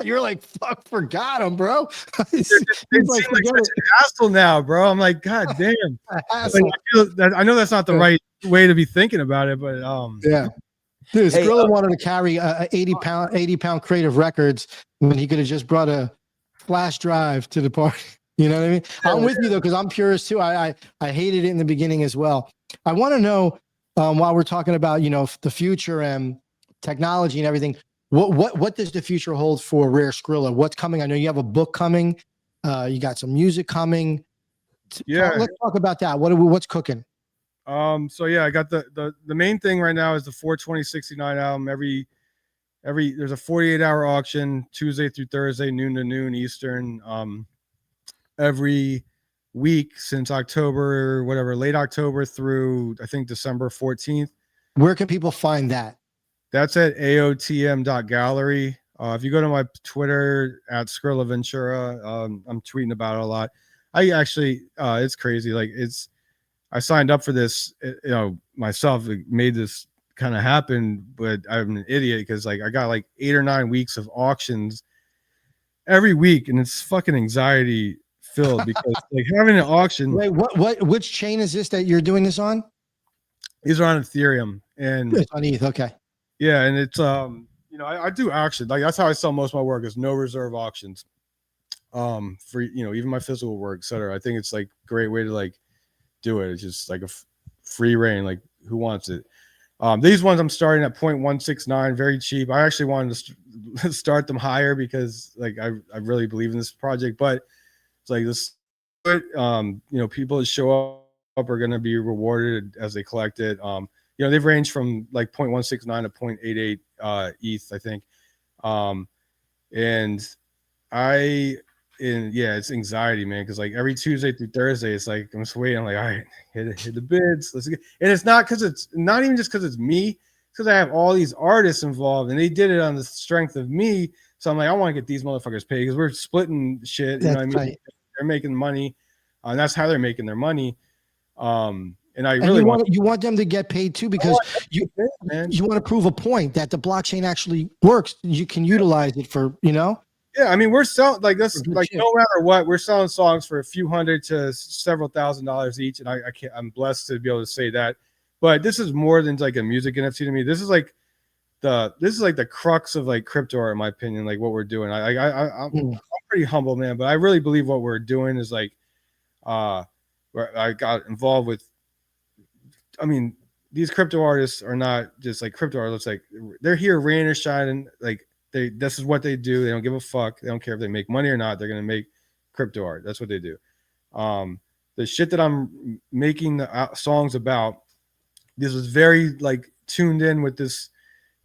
You're like, fuck, forgot them, bro. It seems like such an hassle now, bro. I'm like, God damn. Like, I know that's not the right way to be thinking about it, but yeah. Dude, Scrilla wanted to carry a 80-pound crate of records when he could have just brought a flash drive to the party. You know what I mean? I'm with you though, because I'm purist too. I hated it in the beginning as well. I want to know, while we're talking about the future and technology and everything, what does the future hold for Rare Scrilla? What's coming? I know you have a book coming. You got some music coming. Yeah, let's talk about that. What's cooking? So yeah, I got the main thing right now is the 42069 album. Every there's a 48-hour auction Tuesday through Thursday, noon to noon Eastern. Every week since October, late October through I think December 14th. Where can people find that? That's at aotm.gallery. If you go to my Twitter at Scrilla Ventura, I'm tweeting about it a lot. I actually, it's crazy. Like I signed up for this, myself. It made this kind of happen, but I'm an idiot because like I got like 8 or 9 weeks of auctions every week, and it's fucking anxiety filled because like having an auction. Wait, which chain is this that you're doing this on? These are on Ethereum, and it's on ETH. Okay. Yeah, and it's I do auction. Like that's how I sell most of my work is no reserve auctions. For even my physical work, etc. I think it's like a great way to like do it. It's just like a free reign. Like who wants it? These ones I'm starting at 0.169, very cheap. I actually wanted to start them higher because like I really believe in this project, but it's like this, people that show up are going to be rewarded as they collect it. They've ranged from like 0.169 to 0.88 ETH, I think. It's anxiety, man, because like every Tuesday through Thursday, it's like I'm just waiting. I'm like, all right, hit the bids. Let's get. And it's not because it's not even just because it's me. It's because I have all these artists involved, and they did it on the strength of me. So I'm like, I want to get these motherfuckers paid because we're splitting shit. You know what I mean? Right. They're making money, and that's how they're making their money. And I really want them to get paid too because you want to prove a point that the blockchain actually works. You can utilize it for Yeah, I mean we're selling like this like no matter what, we're selling songs for a few hundred to several $1,000s each, and I'm blessed to be able to say that. But this is more than like a music NFT to me. This is like the crux of like crypto art, in my opinion. Like what we're doing. I'm pretty humble, man, but I really believe what we're doing is like I got involved with. I mean, these crypto artists are not just like crypto artists. Like they're here, rain or shine, like. This is what they do. They don't give a fuck. They don't care if they make money or not. They're gonna make crypto art. That's what they do. The shit that I'm making the songs about, this was very like tuned in with this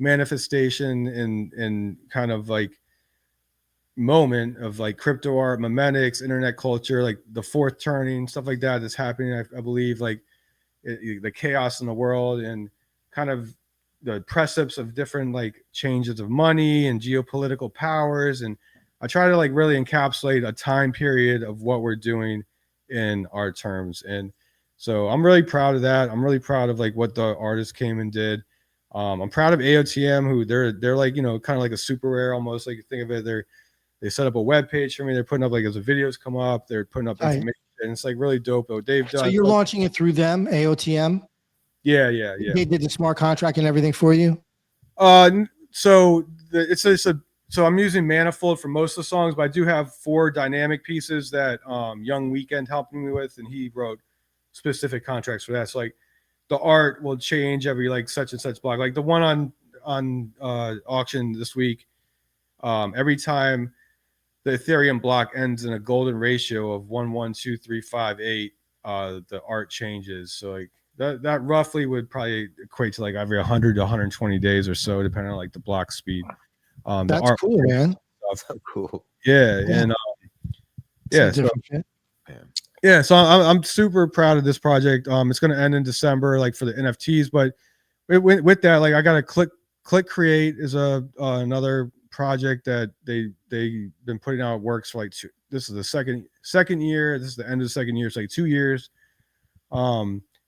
manifestation and kind of like moment of like crypto art, memetics, internet culture, like the fourth turning, stuff like that that's happening. I believe like the chaos in the world and kind of the precepts of different like changes of money and geopolitical powers, and I try to like really encapsulate a time period of what we're doing in our terms. And so I'm really proud of that. I'm really proud of like what the artists came and did. I'm proud of AOTM, who they're like, you know, kind of like a super rare almost, like think of it. They set up a web page for me. They're putting up like as the videos come up, they're putting up information. And it's like really dope what they've done. So you're launching it through them, AOTM? Yeah. They did the smart contract and everything for you? So I'm using Manifold for most of the songs, but I do have 4 dynamic pieces that Young Weekend helped me with, and he wrote specific contracts for that. So like the art will change every like such and such block. Like the one on auction this week, every time the Ethereum block ends in a golden ratio of 1123558, the art changes. So like that roughly would probably equate to like every 100 to 120 days or so, depending on like the block speed. That's art cool, man. So cool. Yeah. And so I'm super proud of this project. It's going to end in December, like for the NFTs, but with that, like I got to click create is another project that they've been putting out works for like this is the second year. This is the end of the second year. It's like 2 years.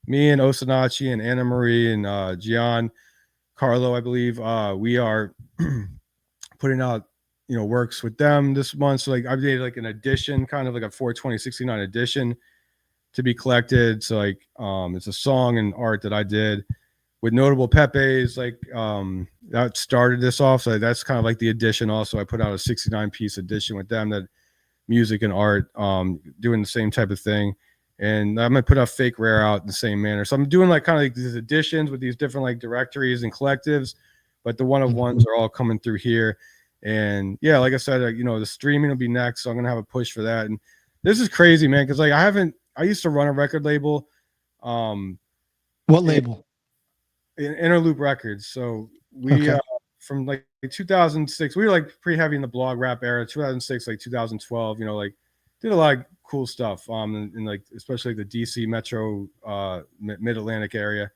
Me and Osanachi and Anna Marie and Gian Carlo, I believe, we are putting out, you know, works with them this month. So like I did like an edition, kind of like a 42069 edition to be collected. So like it's a song and art that I did with notable Pepe's, like that started this off. So that's kind of like the edition. Also, I put out a 69 piece edition with them, that music and art, doing the same type of thing. And I'm gonna put out Fake Rare out in the same manner. So I'm doing like kind of like these editions with these different like directories and collectives, but the one of ones are all coming through here. And yeah, like I said, you know, the streaming will be next, so I'm gonna have a push for that. And this is crazy, man, because like I used to run a record label. What label? In Interloop Records. So we from like 2006, we were like pretty heavy in the blog rap era. 2006, like 2012, you know, like did a lot of cool stuff. In like especially like the DC Metro, Mid Atlantic area.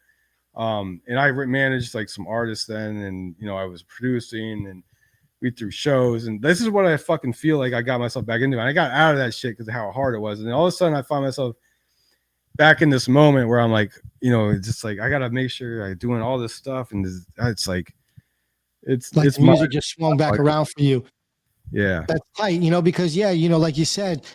And I managed like some artists then, and you know I was producing, and we threw shows. And this is what I fucking feel like I got myself back into. And I got out of that shit because of how hard it was. And then all of a sudden I find myself back in this moment where I'm like, you know, just like I gotta make sure I'm doing all this stuff, and it's like it's music just swung back around for you. Yeah, that's tight, you know, because you know, like you said,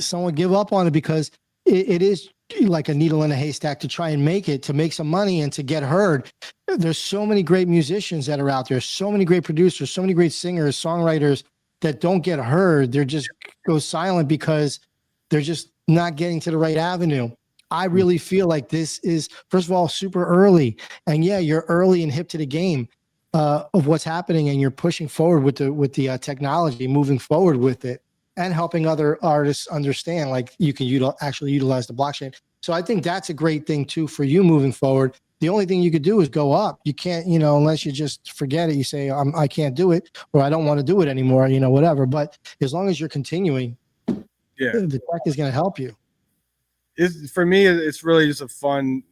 someone give up on it because it is like a needle in a haystack to try and make some money and to get heard. There's so many great musicians that are out there, so many great producers, so many great singers, songwriters that don't get heard. They're just go silent because they're just not getting to the right avenue. I really feel like this is, first of all, super early. And yeah, you're early and hip to the game of what's happening, and you're pushing forward with the technology, moving forward with it, and helping other artists understand like you can actually utilize the blockchain. So I think that's a great thing too for you moving forward. The only thing you could do is go up. You can't, you know, unless you just forget it, you say, I can't do it, or I don't want to do it anymore, you know, whatever. But as long as you're continuing, yeah, the tech is going to help you. For me, it's really just a fun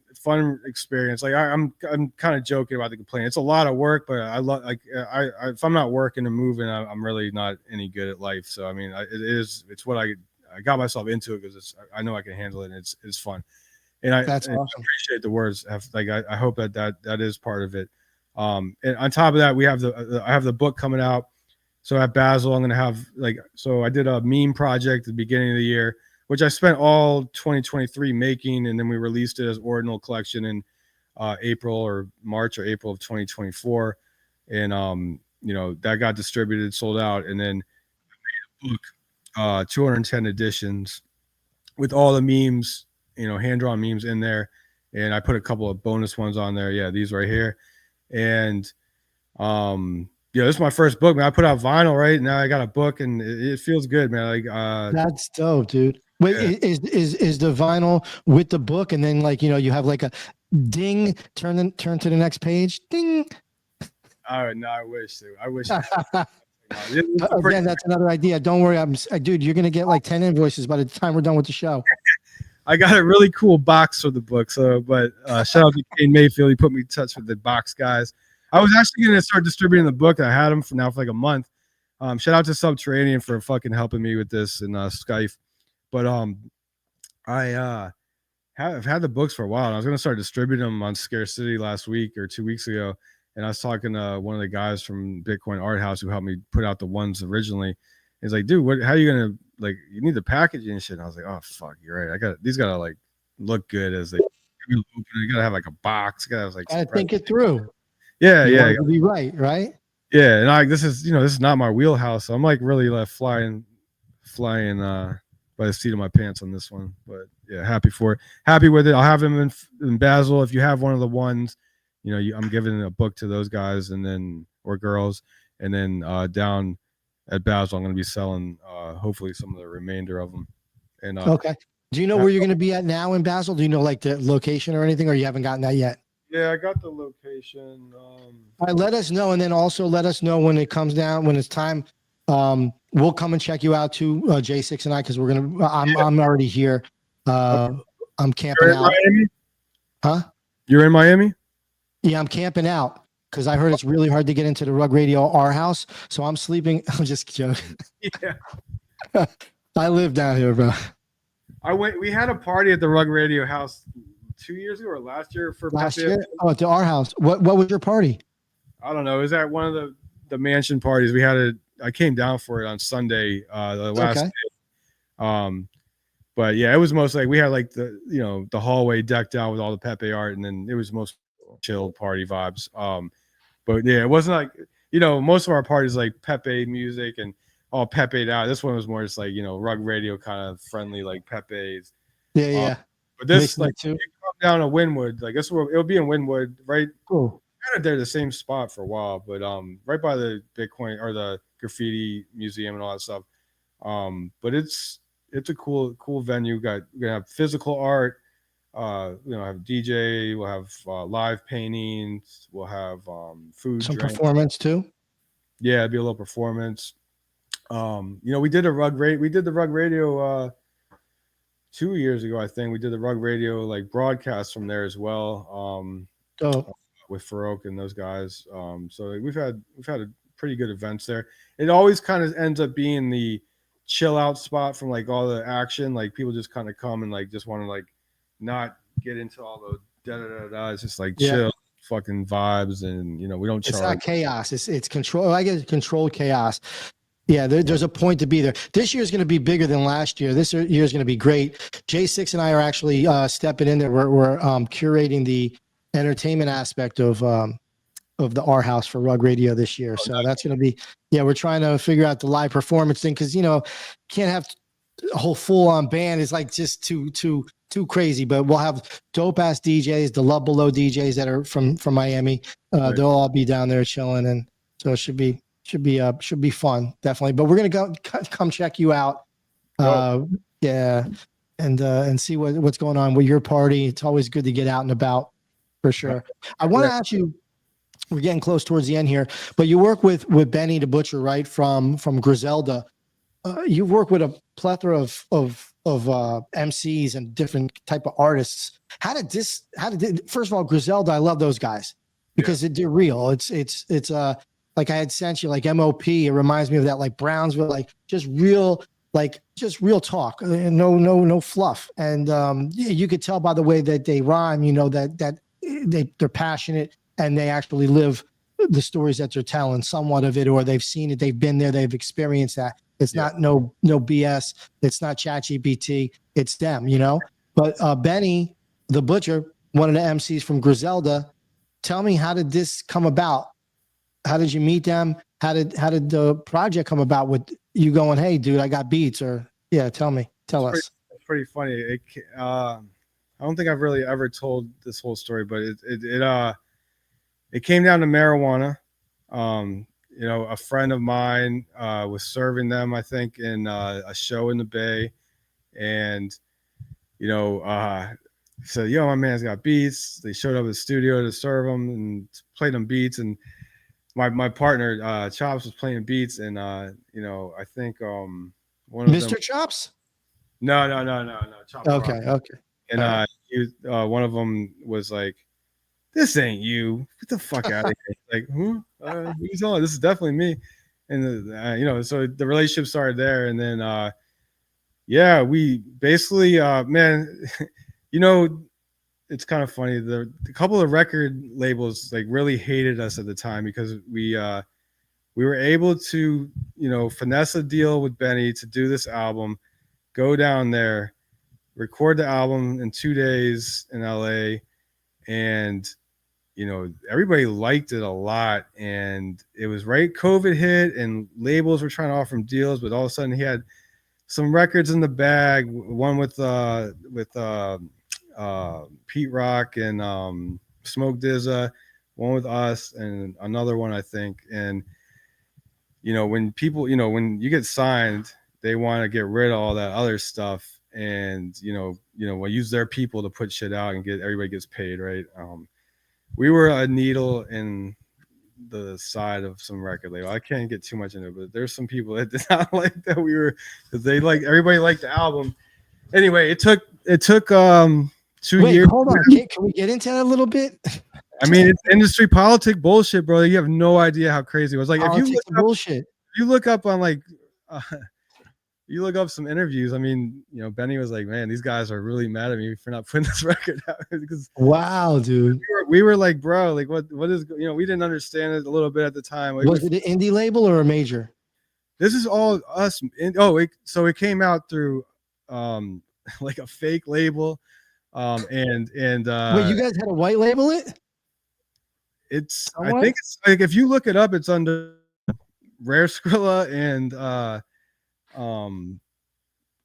experience. Like I'm kind of joking about the complaint. It's a lot of work, but I love, like I if I'm not working and moving, I'm really not any good at life. So I mean, it's what I got myself into it because I know I can handle it, and it's fun. And That's awesome. I appreciate the words. Like I hope that is part of it. And on top of that, we have I have the book coming out. So at Basel, I'm gonna have so I did a meme project at the beginning of the year, which I spent all 2023 making, and then we released it as Ordinal Collection in March or April of 2024. And you know, that got distributed, sold out, and then I made a book, 210 editions with all the memes, you know, hand-drawn memes in there. And I put a couple of bonus ones on there. Yeah, these right here. And yeah, this is my first book, man. I put out vinyl, right? Now I got a book, and it feels good, man. Like that's dope, dude. Wait, yeah. Is the vinyl with the book, and then like, you know, you have like a ding, turn to the next page, ding. Oh no, I wish. Again, that's another idea. Don't worry, dude. You're gonna get like 10 invoices by the time we're done with the show. I got a really cool box for the book. So, but shout out to Kane Mayfield. He put me in touch with the box guys. I was actually going to start distributing the book. I had them for like a month. Shout out to Subterranean for fucking helping me with this and Skype. But I have had the books for a while. And I was going to start distributing them on Scarcity last week or 2 weeks ago. And I was talking to one of the guys from Bitcoin Art House who helped me put out the ones originally. He's like, dude, how are you going to, like, you need the packaging and shit. And I was like, oh, fuck, you're right. These got to, like, look good as they open. You got to have, like, a box. You got to have, like, I think it through. Yeah, you yeah. want it to be right? Yeah, and this is not my wheelhouse. So I'm, like, really flying by the seat of my pants on this one. But, yeah, happy with it. I'll have him in Basel. If you have one of the ones, I'm giving a book to those guys or girls. And then down at Basel, I'm going to be selling hopefully some of the remainder of them. And okay. Do you know where you're going to be at now in Basel? Do you know like the location or anything, or you haven't gotten that yet? Yeah, I got the location. All right, let us know, and then also let us know when it comes down, when it's time. We'll come and check you out too, J6 and I, because I'm already here. I'm camping out. Miami? Huh? You're in Miami? Yeah, I'm camping out because I heard it's really hard to get into the Rug Radio R House. So I'm sleeping. I'm just joking. Yeah. I live down here, bro. We had a party at the Rug Radio House 2 years ago or last year for last year. Oh, at the R House. What was your party? I don't know. It was at one of the mansion parties. I came down for it on Sunday, the last day. But yeah, it was mostly like we had like the hallway decked out with all the Pepe art, and then it was most chill party vibes. But yeah, it wasn't like most of our parties like Pepe music and all Pepe'd out. This one was more just like Rug Radio kind of friendly, like Pepe's. Yeah. But this like you come down to Wynwood, like it'll be in Wynwood, right? Cool. Kind of there the same spot for a while, but right by the Bitcoin or the graffiti museum and all that stuff. But it's a cool venue. We're gonna have physical art. Have DJ. We'll have live paintings. We'll have food. Some drink. Performance too. Yeah, it'll be a little performance. We did the Rug Radio 2 years ago. I think we did the Rug Radio like broadcast from there as well. With Farouk and those guys. So we've had a pretty good events there. It always kind of ends up being the chill out spot from like all the action. Like people just kind of come and like just want to like not get into all the da. It's just like chill fucking vibes, and we don't charge. It's not chaos. It's control. I guess controlled chaos. Yeah, there's a point to be there. This year's going to be bigger than last year. This year's going to be great. J6 and I are actually stepping in there. We're curating the entertainment aspect of the R House for Rug Radio this year. So that's going to be, we're trying to figure out the live performance thing because, can't have a whole full on band. It's like just too crazy, but we'll have dope ass DJs, the Love Below DJs that are from Miami. They'll all be down there chilling. And so it should be fun. Definitely. But we're going to come check you out. And see what's going on with your party. It's always good to get out and about. For sure. I want to ask you, we're getting close towards the end here, but you work with Benny the Butcher, right? From Griselda. You've worked with a plethora of MCs and different type of artists. First of all, Griselda, I love those guys because they're real. It's like I had sent you like MOP. It reminds me of that, like Brownsville, like just real talk, no fluff. And you could tell by the way that they rhyme, that they're passionate and they actually live the stories that they're telling, somewhat of it, or they've seen it, they've been there, they've experienced that. It's not no BS. It's not ChatGPT. It's them, But Benny the Butcher, one of the MCs from Griselda, tell me, how did this come about? How did you meet them? How did the project come about with you going, hey, dude, I got beats? Or tell us. It's pretty funny. I don't think I've really ever told this whole story, but it came down to marijuana. A friend of mine was serving them, I think, in a show in the Bay, and said, my man's got beats. They showed up at the studio to serve them and played them beats, and my partner Chops was playing beats, and I think one of Mr. them, Chops. No. Chop Okay, Rock. okay. And one of them was like, "This ain't you. Get the fuck out of here!" Like, who? What are you talking? This is definitely me. And so the relationship started there, and then yeah, we basically, man, it's kind of funny. A couple of record labels like really hated us at the time because we were able to, finesse a deal with Benny to do this album, go down there, record the album in 2 days in LA, and everybody liked it a lot. And it was right, COVID hit, and labels were trying to offer him deals, but all of a sudden he had some records in the bag, one with Pete Rock and Smoke Dizza, one with us, and another one, I think. And when people, when you get signed, they want to get rid of all that other stuff, and we'll use their people to put shit out and get everybody gets paid, right? We were a needle in the side of some record label. I can't get too much into it, but there's some people that did not like that we were, because everybody liked the album. Anyway, it took 2 Wait, years. hold on. Can we get into that a little bit? I mean, it's industry politic bullshit, bro. You have no idea how crazy it was. Like, Bullshit. if you look up on you look up some interviews. I mean, Benny was like, "Man, these guys are really mad at me for not putting this record out." Because wow, dude, we were like, "Bro, like, what is?" We didn't understand it a little bit at the time. Like, was it an indie label or a major? This is all us. So it came out through like a fake label, and wait, you guys had to white label it? It's somewhere? I think it's like, if you look it up, it's under Rare Scrilla and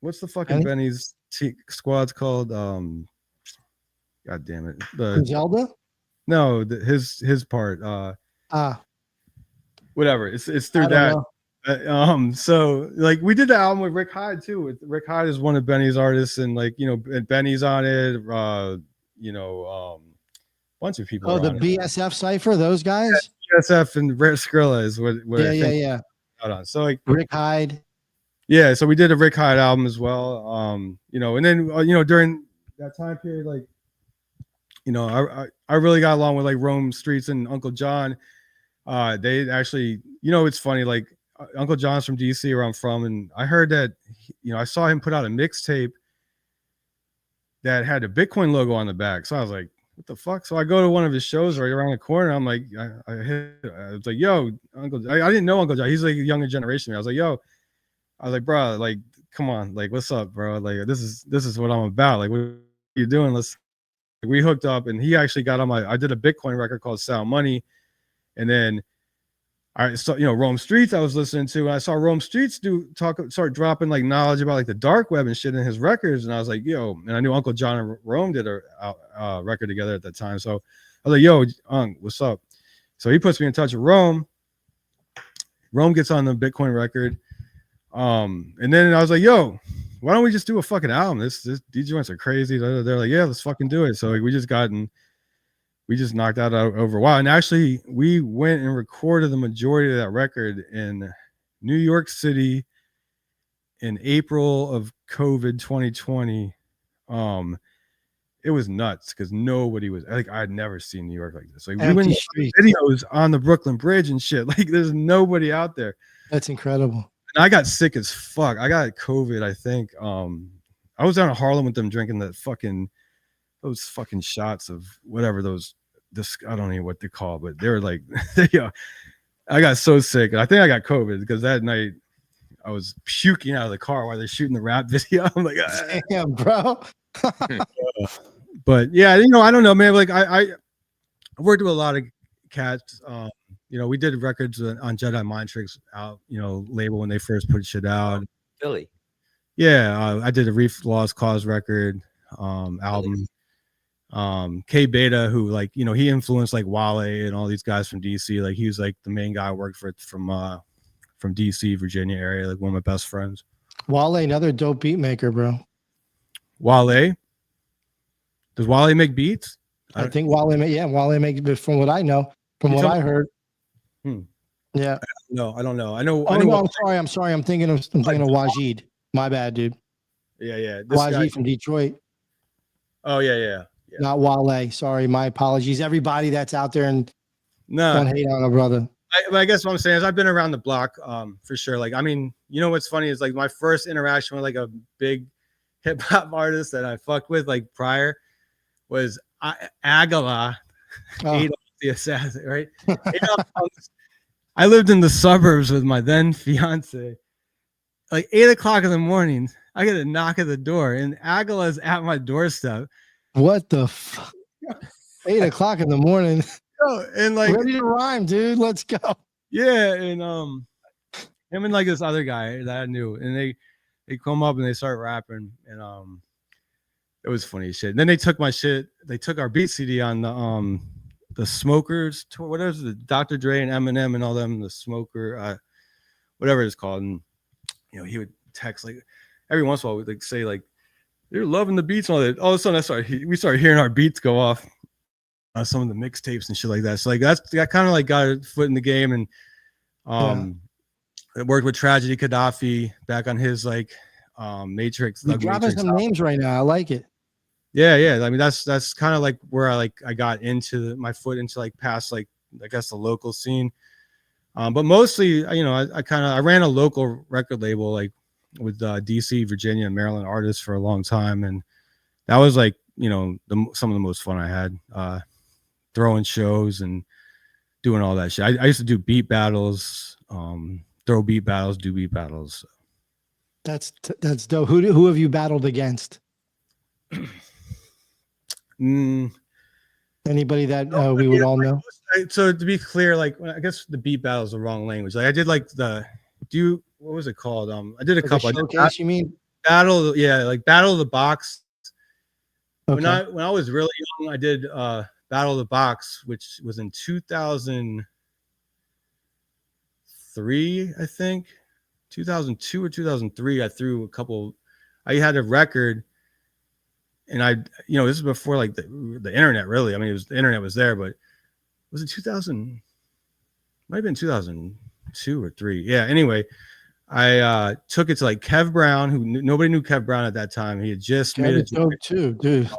what's the fucking Benny's squad's called? God damn it, Zelda? No, his part. Whatever. It's through that. So like we did the album with Rick Hyde too. Rick Hyde is one of Benny's artists, and and Benny's on it. Bunch of people. Oh, the BSF cipher, those guys. Yeah, BSF and Rare Scrilla is what I think. Yeah. Out on. So like Rick Hyde. Yeah, so we did a Rick Hyde album as well. And then during that time period, I really got along with like Rome Streets and Uncle John. They actually, it's funny, like Uncle John's from DC, where I'm from, and I heard that I saw him put out a mixtape that had a Bitcoin logo on the back. So I was like, what the fuck? So I go to one of his shows right around the corner. I'm like, I was like, yo, Uncle, I didn't know Uncle John. He's like a younger generation. I was like, yo, bro, like, come on, like, what's up, bro? Like, this is what I'm about. Like, what are you doing? We hooked up, and he actually got on I did a Bitcoin record called Sound Money. And then I saw, Rome Streets I was listening to, and I saw Rome Streets start dropping like knowledge about like the dark web and shit in his records. And I was like, yo, and I knew Uncle John and Rome did a record together at that time. So I was like, yo, what's up? So he puts me in touch with Rome. Rome gets on the Bitcoin record. And then I was like, yo, why don't we just do a fucking album? These joints are crazy. They're like, yeah, let's fucking do it. So like, we just knocked that out over a while. And actually we went and recorded the majority of that record in New York City in April of COVID 2020. It was nuts because nobody was like, I'd never seen New York like this. Like, we went and shot videos on the Brooklyn Bridge and shit. Like, there's nobody out there. That's incredible. And I got sick as fuck. I got COVID, I think. I was down in Harlem with them drinking those fucking shots of whatever I don't know what they call, but they were like, I got so sick. And I think I got COVID because that night I was puking out of the car while they're shooting the rap video. I'm like, damn, bro. But yeah, I don't know, man. Like I worked with a lot of cats. We did records on Jedi Mind Tricks out, label when they first put shit out. Philly. Yeah, I did a Reef Lost Cause record album. K Beta, who he influenced like Wale and all these guys from DC. Like he was like the main guy I worked for from DC, Virginia area, like one of my best friends. Wale, another dope beat maker, bro. Wale? Does Wale make beats? I think Wale makes, from what I know, from what I heard. Yeah. No, I don't know. I know. Oh, no, I'm sorry. I'm thinking of Wajid. My bad, dude. Yeah. This YG guy. from Detroit, Oh yeah. not Wale. Sorry, my apologies. Everybody that's out there and No, don't hate on a brother. I guess what I'm saying is I've been around the block for sure. Like, I mean, you know what's funny is like my first interaction with like a big hip hop artist that I fucked with like prior was Agala, Oh, Adolf the Assassin, right? I lived in the suburbs with my then fiance. Like 8 o'clock in the morning, I get a knock at the door, and Agala's at my doorstep. what the fuck? 8 o'clock in the morning. Oh, and like, Ready to rhyme, dude. Let's go. yeah, and him and like this other guy that I knew, and they come up and they start rapping, and it was funny as shit. And then they took my shit. They took our beat CD on the Smokers tour, whatever, the Dr. Dre and Eminem and all them, the Smoker, whatever it's called. And you know, he would text like every once in a while, we'd like say like, "You're loving the beats," and all that. All of a sudden, we started hearing our beats go off. Some of the mixtapes and shit like that. So like that kind of like got a foot in the game, and it worked with Tragedy Gaddafi back on his like Matrix. You're dropping some names right now. I like it. Yeah. I mean that's kind of like where I got into my foot into like past like I guess the local scene. But mostly, you know, I ran a local record label like with DC, Virginia, and Maryland artists for a long time, and that was like, you know, some of the most fun I had. Throwing shows and doing all that shit. I used to do beat battles, throw beat battles, do beat battles. That's dope. Who have you battled against? Anybody that we would all know? So to be clear, like I guess the beat battle is the wrong language. Like I did like what was it called? I did a Like couple. a showcase, you mean? Battle, yeah, like Battle of the Box. Okay. When I was really young, I did Battle of the Box, which was in 2003, I think, 2002 or 2003. I threw a couple. I had a record, and you know, this is before like the internet. Really, I mean, the internet was there, but was it 2000? Might have been 2002 or 3. Yeah. Anyway, I took it to like Kev Brown, who nobody knew Kev Brown at that time. He had just made it too, dude.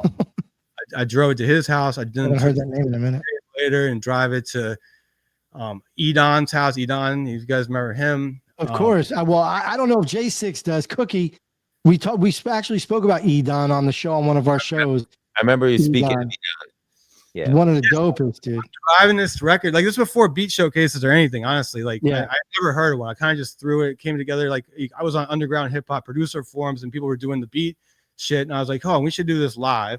I drove it to his house. I haven't heard that name in a minute. Later and drive it to Edon's house. Edon, you guys remember him? Of course. Well, I don't know if J6 does. Cookie, we actually spoke about Edon on the show on one of our shows. I remember you speaking to me. Yeah, one of the dopest, dude. Driving this record, like this was before beat showcases or anything, honestly. Like, yeah. I never heard of one. I kind of just threw it. It came together. Like, I was on underground hip hop producer forums and people were doing the beat shit, and I was like, oh, we should do this live.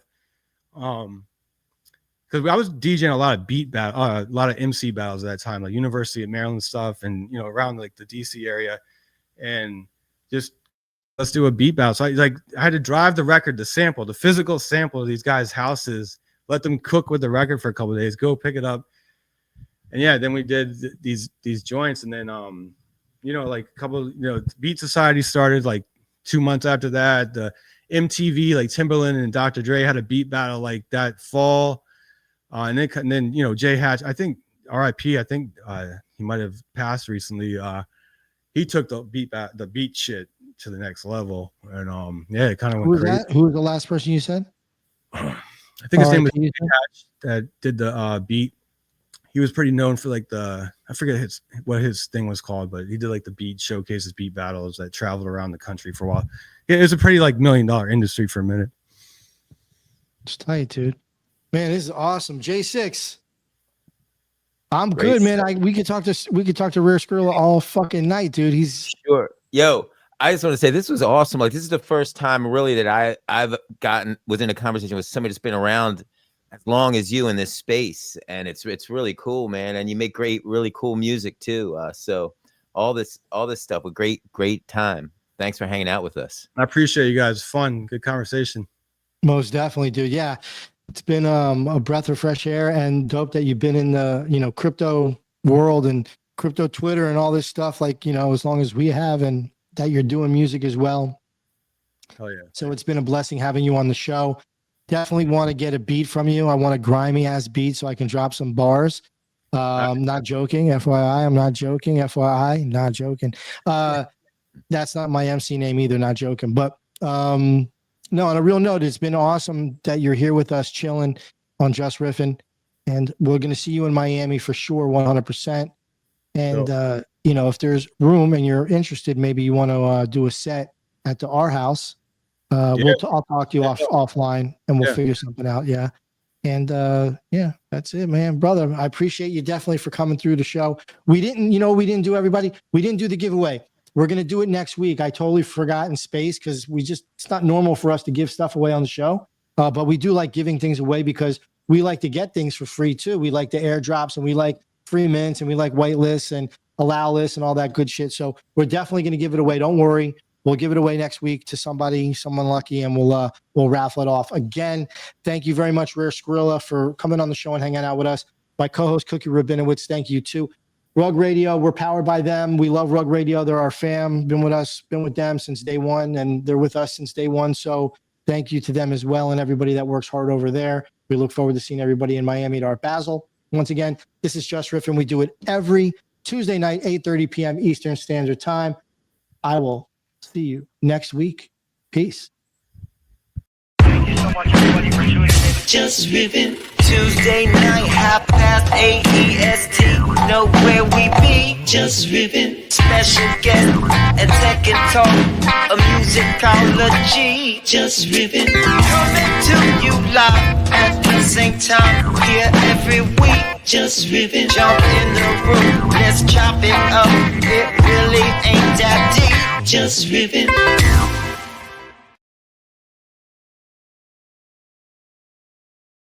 Because I was DJing a lot of a lot of MC battles at that time, like University of Maryland stuff, and you know, around like the DC area, and just let's do a beat battle. So I had to drive the record, the physical sample of these guys' houses, let them cook with the record for a couple of days, go pick it up, and yeah, then we did these joints, and then you know, like a couple, you know, Beat Society started like 2 months after that. The MTV, like Timberland and Dr. Dre had a beat battle like that fall. And then you know, Jay Hatch, I think RIP, I think he might have passed recently. He took the beat shit to the next level, and yeah, it kind of went crazy. Who was the last person you said? I think his name was Jay Hatch that did the beat. He was pretty known for like I forget what his thing was called, but he did like the beat showcases, beat battles that traveled around the country for a while. Yeah, it was a pretty like $1 million industry for a minute. It's tight, dude. Man, this is awesome. J6. I'm Great good, man. We could talk to Rare Scrilla all fucking night, dude. He's sure. Yo, I just want to say this was awesome. Like, this is the first time really that I've gotten within a conversation with somebody that's been around as long as you in this space, and it's really cool, man. And you make really cool music too. So all this stuff, a great time. Thanks for hanging out with us. I appreciate you guys. Fun, good conversation. Most definitely, dude. Yeah. It's been a breath of fresh air, and dope that you've been in the, you know, crypto world and crypto Twitter and all this stuff, like, you know, as long as we have, and that you're doing music as well. Oh yeah. So it's been a blessing having you on the show. Definitely want to get a beat from you. I want a grimy ass beat so I can drop some bars. Not joking. FYI, I'm not joking. FYI, not joking. That's not my MC name either. Not joking. But No, on a real note, it's been awesome that you're here with us chilling on Jus Riffin, and we're going to see you in Miami for sure, 100%. And, you know, if there's room and you're interested, maybe you want to do a set at our house. I'll talk to you offline and we'll figure something out. Yeah. And yeah, that's it, man. Brother, I appreciate you definitely for coming through the show. We didn't do everybody. We didn't do the giveaway. We're going to do it next week. I totally forgot in space because it's not normal for us to give stuff away on the show. But we do like giving things away because we like to get things for free too. We like the airdrops and we like free mints and we like whitelists and allow lists and all that good shit. So we're definitely going to give it away. Don't worry. We'll give it away next week to someone lucky, and we'll raffle it off. Again, thank you very much, Rare Scrilla, for coming on the show and hanging out with us. My co-host, Cookie Rabinowitz, thank you too. Rug Radio, we're powered by them. We love Rug Radio. They're our fam. Been with them since day one, and they're with us since day one. So thank you to them as well and everybody that works hard over there. We look forward to seeing everybody in Miami at Art Basel. Once again, this is Jus Riffin. We do it every Tuesday night, 8:30 p.m. Eastern Standard Time. I will see you next week. Peace. Thank you so much, everybody, for tuning in. Jus Riffin. Tuesday night, 8:30 EST. Know where we be. Jus Riffin. Special guest and tech and talk. A musicology. Jus Riffin. Coming to you live at the same time. Here every week. Jus Riffin. Jump in the room. Let's chop it up. It really ain't that deep. Jus Riffin.